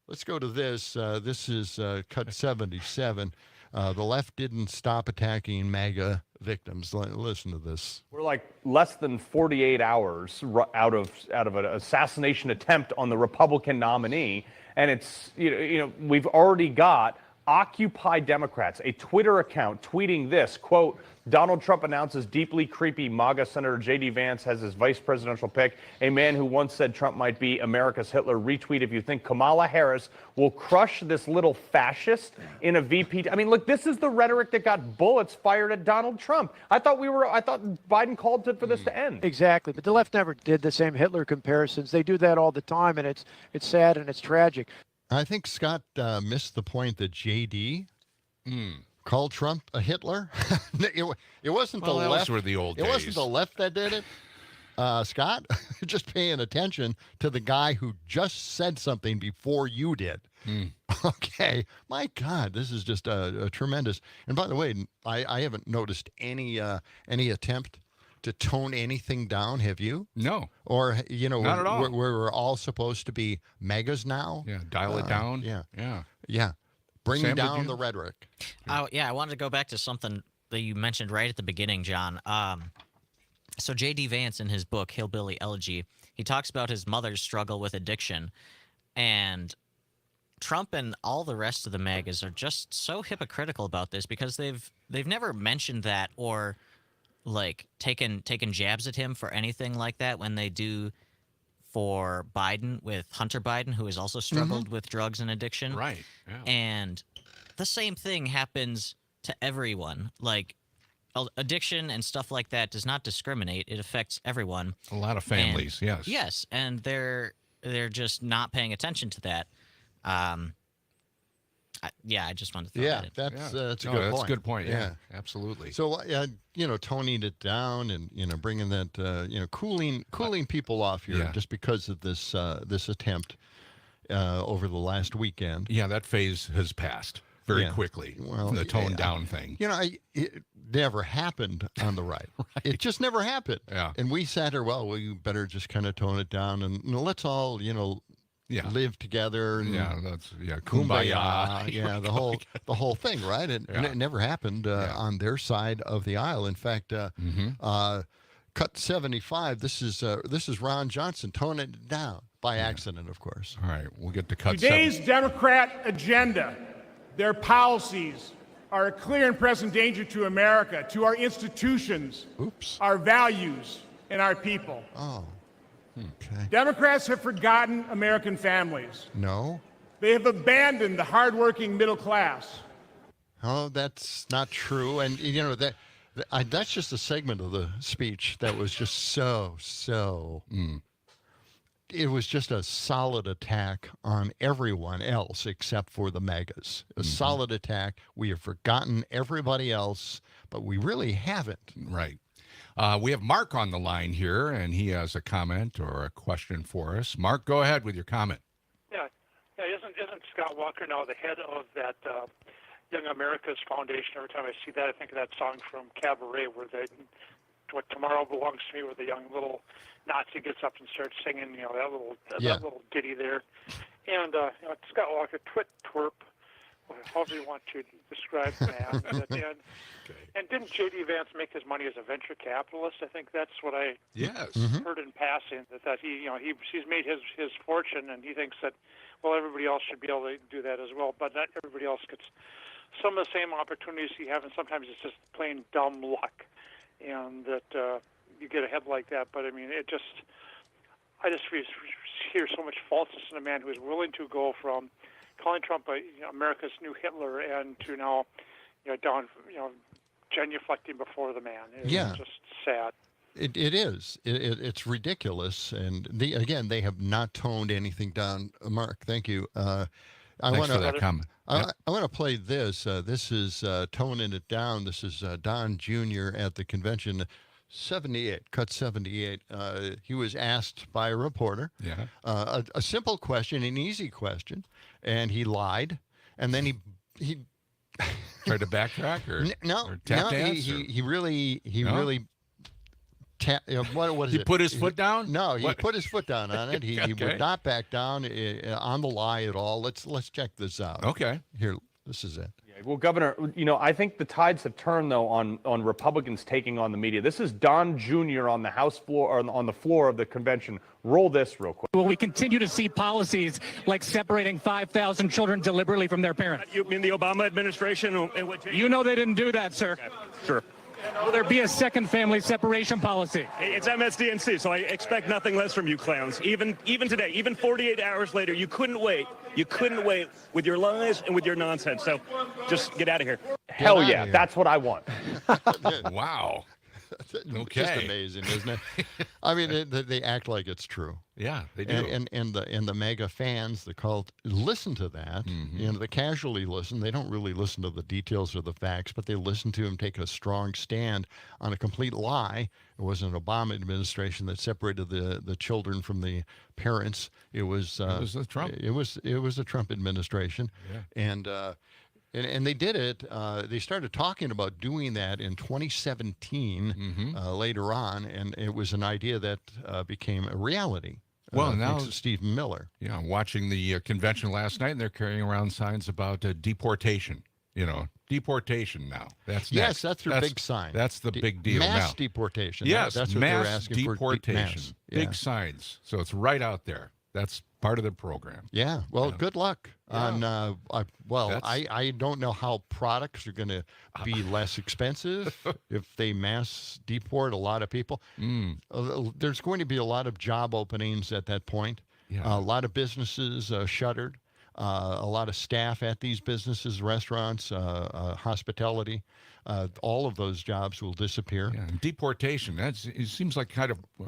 let's go to this. This is cut 77. The left didn't stop attacking MAGA victims. Listen to this. We're like less than 48 hours out of an assassination attempt on the Republican nominee, and it's we've already got Occupy Democrats, a Twitter account tweeting this, quote, Donald Trump announces deeply creepy MAGA Senator J.D. Vance as his vice presidential pick. A man who once said Trump might be America's Hitler. Retweet if you think Kamala Harris will crush this little fascist in a VP. I mean, look, this is the rhetoric that got bullets fired at Donald Trump. I thought Biden called for this to end. Exactly. But the left never did the same Hitler comparisons. They do that all the time, and it's sad and it's tragic. I think Scott missed the point that J.D. called Trump a Hitler. It wasn't the left. Those were the old days. It wasn't the left that did it. Scott, just paying attention to the guy who just said something before you did. Okay. My God, this is just a tremendous. And by the way, I haven't noticed any attempt to tone anything down, have you? No. Or, not at all. We're all supposed to be megas now? Yeah, dial it down. Yeah. Bring Sam, down the rhetoric. Oh, yeah, I wanted to go back to something that you mentioned right at the beginning, John. So J.D. Vance, in his book, Hillbilly Elegy, he talks about his mother's struggle with addiction. And Trump and all the rest of the MAGAs are just so hypocritical about this because they've never mentioned that or like taken jabs at him for anything like that when they do for Biden with Hunter Biden, who has also struggled with drugs and addiction. Right. Yeah. And the same thing happens to everyone. Like addiction and stuff like that does not discriminate. It affects everyone. A lot of families, yes. Yes, and they're just not paying attention to that. I just wanted to throw that in. That's a good point. That's a good point. Yeah, absolutely. So, toning it down and, bringing that, cooling people off here just because of this attempt over the last weekend. Yeah, that phase has passed very quickly. Well, the tone down thing. It never happened on the right. It just never happened. Yeah. And we sat here, we better just kind of tone it down and let's all, live together. And kumbaya. Yeah, the whole thing, right? And it never happened on their side of the aisle. In fact, cut 75. This is Ron Johnson toning it down by accident, of course. All right, we'll get to cut. Today's Democrat agenda, their policies, are a clear and present danger to America, to our institutions, our values, and our people. Oh. Okay. Democrats have forgotten American families. No. They have abandoned the hardworking middle class. Oh, that's not true. And you know that's just a segment of the speech that was just so. It was just a solid attack on everyone else except for the megas. A solid attack. We have forgotten everybody else, but we really haven't. Right. We have Mark on the line here, and he has a comment or a question for us. Mark, go ahead with your comment. Yeah. Isn't Scott Walker now the head of that Young America's Foundation? Every time I see that, I think of that song from Cabaret, where "What Tomorrow Belongs to Me," where the young little Nazi gets up and starts singing, that little ditty there. And Scott Walker, twerp, however you want to describe the man. And didn't J.D. Vance make his money as a venture capitalist? I think that's what I heard in passing. That he's made his fortune, and he thinks that everybody else should be able to do that as well. But not everybody else gets some of the same opportunities you have, and sometimes it's just plain dumb luck, and that you get ahead like that. But I mean, I just hear so much falseness in a man who is willing to go from calling Trump America's new Hitler and to now, genuflecting before the man. It's just sad. It is. It's ridiculous. And they have not toned anything down. Mark, thank you. Thanks for that comment. I want to play this. This is toning it down. This is Don Jr. at the convention. 78, cut 78. He was asked by a reporter a simple question, an easy question, and he lied. And then he tried to backtrack or tap dance? He really what is he it? put his foot down? No, he put his foot down on it. He would not back down on the lie at all. Let's check this out. Okay. Here, this is it. Well, Governor, I think the tides have turned, though, on Republicans taking on the media. This is Don Jr. on the House floor, or on the floor of the convention. Roll this real quick. Will we continue to see policies like separating 5,000 children deliberately from their parents? You mean the Obama administration? You know they didn't do that, sir. Okay. Sure. Will there be a second family separation policy? It's MSDNC, so I expect nothing less from you clowns. Even today, even 48 hours later, you couldn't wait. You couldn't wait with your lies and with your nonsense. So just get out of here. Hell yeah, that's what I want. Wow. Okay. Just amazing, isn't it? I mean, they act like it's true. Yeah, they do. And the mega fans, the cult, listen to that. The casually listen. They don't really listen to the details or the facts, but they listen to him take a strong stand on a complete lie. It wasn't an Obama administration that separated the children from the parents. It was the Trump. It was a Trump administration, and they did it. They started talking about doing that in 2017 later on, and it was an idea that became a reality. Well, now Stephen Miller. Yeah, watching the convention last night, and they're carrying around signs about deportation. Deportation now. That's that's their big sign. That's the big deal now. Mass deportation. Yes, that's what mass they're asking deportation. for. Big signs. So it's right out there. That's part of the program. Yeah. Well, good luck on. I don't know how products are going to be less expensive if they mass deport a lot of people. There's going to be a lot of job openings at that point. A lot of businesses shuttered. A lot of staff at these businesses, restaurants, hospitality. All of those jobs will disappear. Yeah, and deportation, it seems like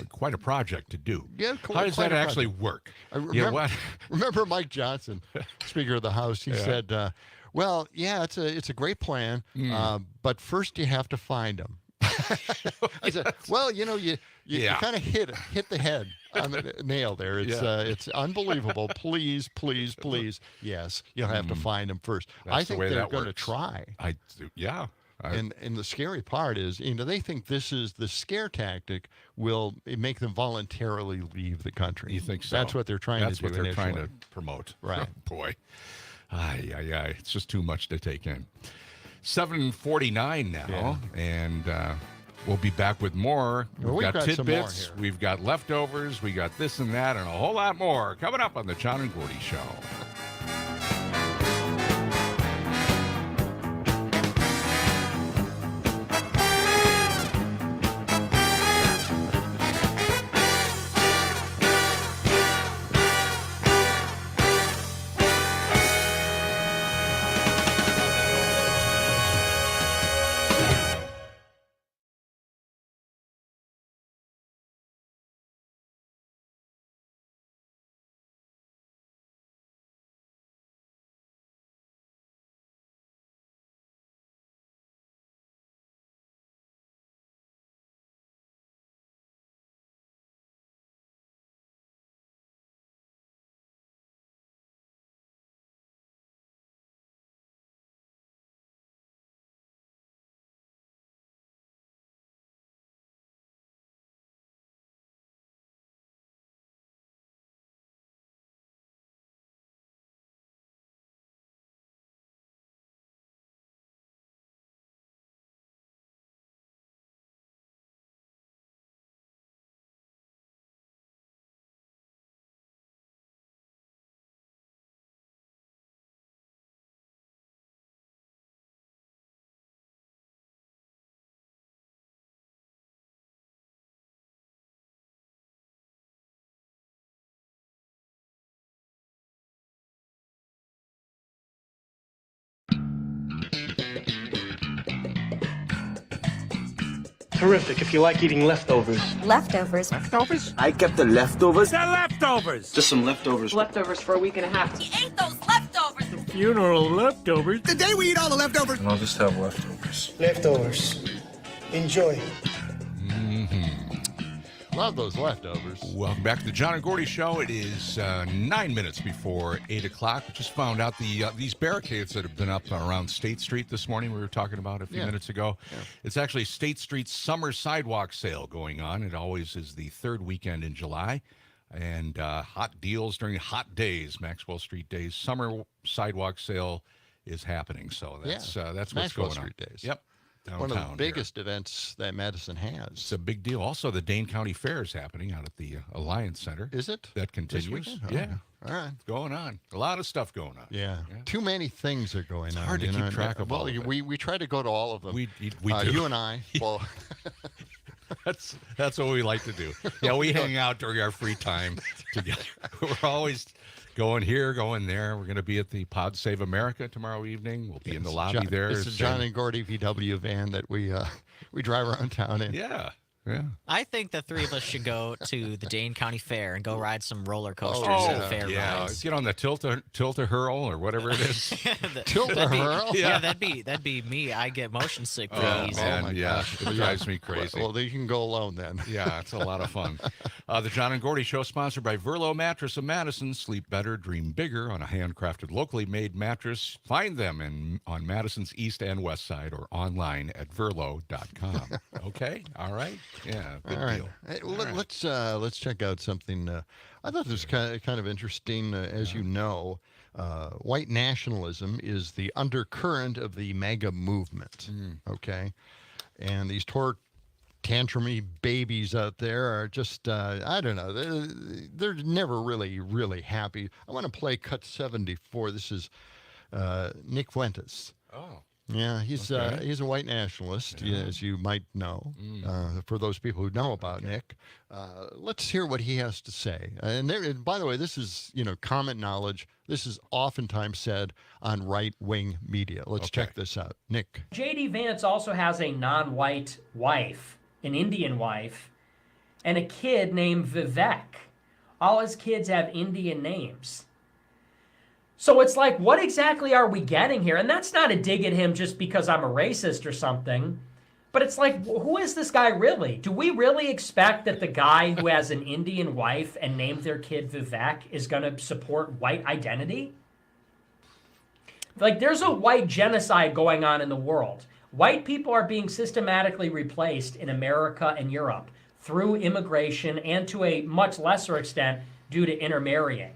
quite a project to do. Yeah, how does that actually work? Remember Mike Johnson, Speaker of the House, he said, it's a great plan, but first you have to find them. I said, you kind of hit the head on the nail there. It's unbelievable. Please. Yes, you'll have to find them first. I think they're going to try. And the scary part is, they think this is the scare tactic will make them voluntarily leave the country. You think so? That's what they're trying to do. That's what they're trying to promote. Right. Boy. It's just too much to take in. 7:49 now, and we'll be back with more. We've got tidbits, we've got leftovers, we got this and that, and a whole lot more coming up on the John and Gordy Show. Terrific if you like eating leftovers. Leftovers? Leftovers? I kept the leftovers. The leftovers! Just some leftovers. Leftovers for a week and a half. You ate those leftovers. The funeral leftovers. The day we eat all the leftovers. And I'll just have leftovers. Leftovers. Enjoy. Love those leftovers. Welcome back to the John and Gordy Show. It is 9 minutes before 8 o'clock. We just found out these barricades that have been up around State Street this morning, we were talking about a few minutes ago. Yeah. It's actually State Street's summer sidewalk sale going on. It always is the third weekend in July. And hot deals during hot days, Maxwell Street Days. Summer sidewalk sale is happening. So that's what's Maxwell going on. Street Days. Yep. One of the biggest events that Madison has. It's a big deal. Also, the Dane County Fair is happening out at the Alliance Center. Is it? That continues. Yeah. All right. It's going on. A lot of stuff going on. Yeah. Too many things are going on. It's hard to keep track of all of it. We try to go to all of them. We do. You and I. Well, that's what we like to do. Yeah, we hang out during our free time together. We're always going here, going there. We're going to be at the Pod Save America tomorrow evening. We'll be in the lobby there. It's a John and Gordy VW van that we drive around town in. Yeah. I think the three of us should go to the Dane County Fair and go ride some roller coasters at fair rides. Get on the tilt-a-hurl or whatever it is. Tilt-a-hurl? Yeah, that'd be me. I get motion sick pretty easy. Man, it drives me crazy. Well, you can go alone then. Yeah, it's a lot of fun. The John and Gordy Show, sponsored by Verlo Mattress of Madison. Sleep better, dream bigger on a handcrafted, locally made mattress. Find them on Madison's east and west side or online at verlo.com. Okay? All right? Yeah, big deal. Hey, let's check out something. I thought this was kind of interesting. As you know, white nationalism is the undercurrent of the MAGA movement. Okay, and these tantrumy babies out there are just I don't know. They're never really happy. I want to play cut 74. This is Nick Fuentes. Oh. Yeah, he's a white nationalist, as you might know. For those people who know about Nick, let's hear what he has to say. And by the way, this is common knowledge. This is oftentimes said on right-wing media. Let's check this out. Nick. J.D. Vance also has a non-white wife, an Indian wife, and a kid named Vivek. All his kids have Indian names. So it's like, what exactly are we getting here? And that's not a dig at him just because I'm a racist or something. But it's like, who is this guy really? Do we really expect that the guy who has an Indian wife and named their kid Vivek is going to support white identity? Like, there's a white genocide going on in the world. White people are being systematically replaced in America and Europe through immigration and to a much lesser extent due to intermarrying.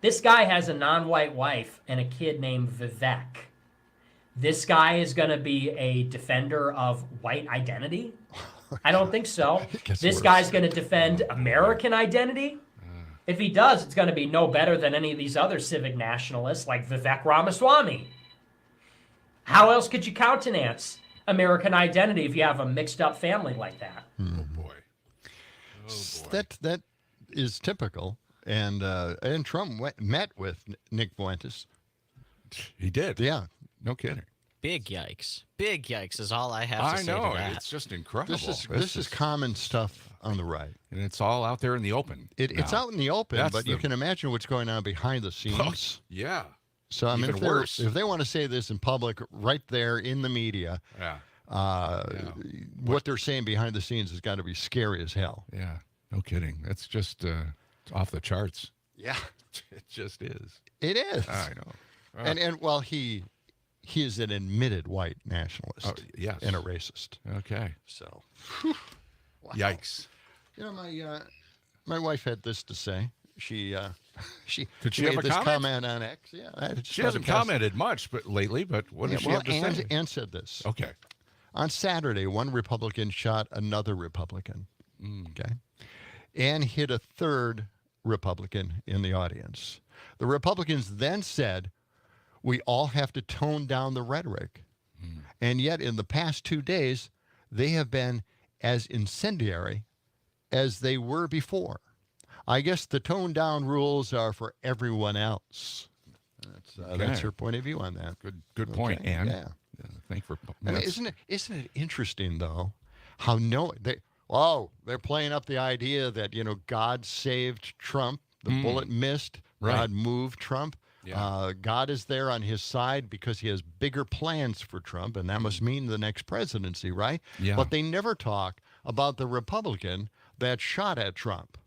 This guy has a non-white wife and a kid named Vivek. This guy is going to be a defender of white identity? I don't think so. This guy's going to defend American identity? If he does, it's going to be no better than any of these other civic nationalists like Vivek Ramaswamy. How else could you countenance American identity if you have a mixed up family like that? Oh, boy. That is typical. And Trump met with Nick Fuentes. He did. Yeah. No kidding. Big yikes. Big yikes is all I have to say to that. It's just incredible. This is common stuff on the right. And it's all out there in the open. It's out in the open, but you can imagine what's going on behind the scenes. Yeah. So, I mean, worse. If they want to say this in public right there in the media, what they're saying behind the scenes has got to be scary as hell. Yeah. No kidding. That's just off the charts. Yeah. It just is. It is. I know. And well, he is an admitted white nationalist. Yes. And a racist. Okay. So. Wow. Yikes. My wife had this to say. She Did she made have a this comment on X. Yeah. She hasn't commented much lately, but what did she have to say? Ann said this. Okay. On Saturday, one Republican shot another Republican. Okay. And hit a third Republican in the audience. The Republicans then said, we all have to tone down the rhetoric. And yet, in the past 2 days, they have been as incendiary as they were before. I guess the tone down rules are for everyone else. That's her point of view on that. Good point, Ann. Yeah. I mean, isn't it interesting though, how they're playing up the idea that God saved Trump, the bullet missed, God moved Trump. Yeah. God is there on his side because he has bigger plans for Trump, and that must mean the next presidency, right? Yeah. But they never talk about the Republican that shot at Trump.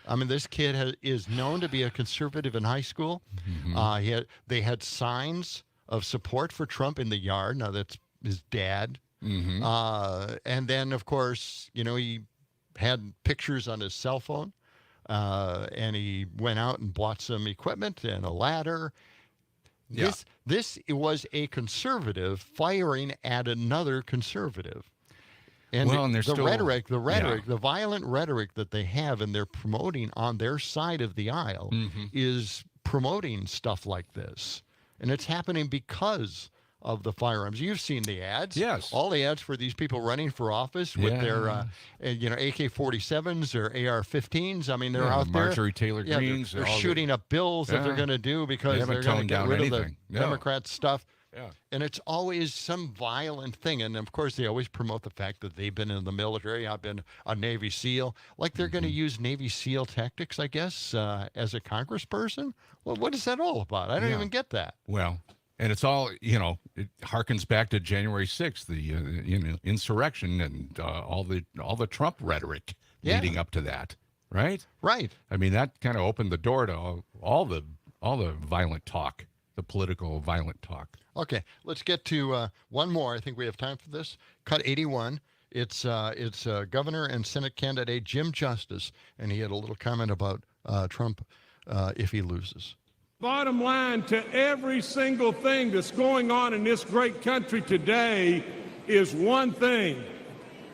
I mean, this kid is known to be a conservative in high school. Mm-hmm. They had signs of support for Trump in the yard. Now, that's his dad. Mm-hmm. And then, of course, he had pictures on his cell phone. And he went out and bought some equipment and a ladder. Yeah. This was a conservative firing at another conservative. And the rhetoric, the violent rhetoric that they have and they're promoting on their side of the aisle is promoting stuff like this. And it's happening because of the firearms. You've seen the ads. Yes. All the ads for these people running for office with their AK-47s or AR-15s. I mean, they're out there. Marjorie Taylor Greens. They're shooting up bills that they're going to do because they're going to get rid of the Democrat stuff. Yeah. And it's always some violent thing. And, of course, they always promote the fact that they've been in the military. I've been a Navy SEAL. Like they're going to use Navy SEAL tactics, I guess, as a congressperson. Well, what is that all about? I don't even get that. Well, and it's all, it harkens back to January 6th, the insurrection and all the Trump rhetoric leading up to that, right? Right. I mean, that kind of opened the door to all the violent talk, the political violent talk. Okay, let's get to one more. I think we have time for this. Cut 81. It's Governor and Senate candidate Jim Justice, and he had a little comment about Trump if he loses. Bottom line to every single thing that's going on in this great country today is one thing.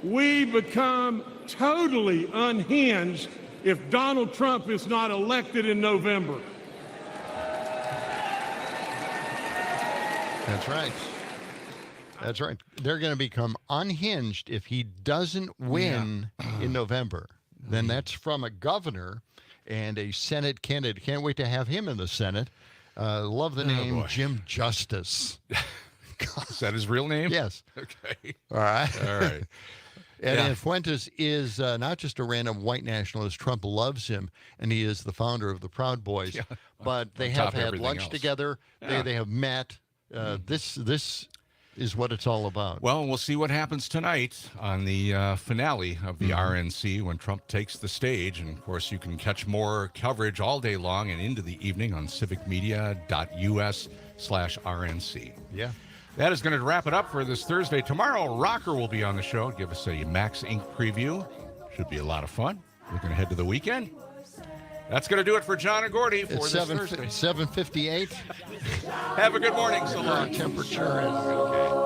We become totally unhinged if Donald Trump is not elected in November. That's right. That's right. They're going to become unhinged if he doesn't win in November. Then that's from a governor and a Senate candidate. Can't wait to have him in the Senate. Love the name Jim Justice. Is that his real name? Yes. Okay. All right. All right. And Fuentes is not just a random white nationalist. Trump loves him, and he is the founder of the Proud Boys. Yeah. But they have had lunch together. Yeah. They have met. This is what it's all about. Well, we'll see what happens tonight on the finale of the RNC when Trump takes the stage. And, of course, you can catch more coverage all day long and into the evening on civicmedia.us/RNC. Yeah. That is going to wrap it up for this Thursday. Tomorrow, Rocker will be on the show. Give us a Max Inc. preview. Should be a lot of fun. Looking ahead to the weekend. That's going to do it for John and Gordy for this Thursday. 7:58. Have a good morning. So long. Temperature is okay.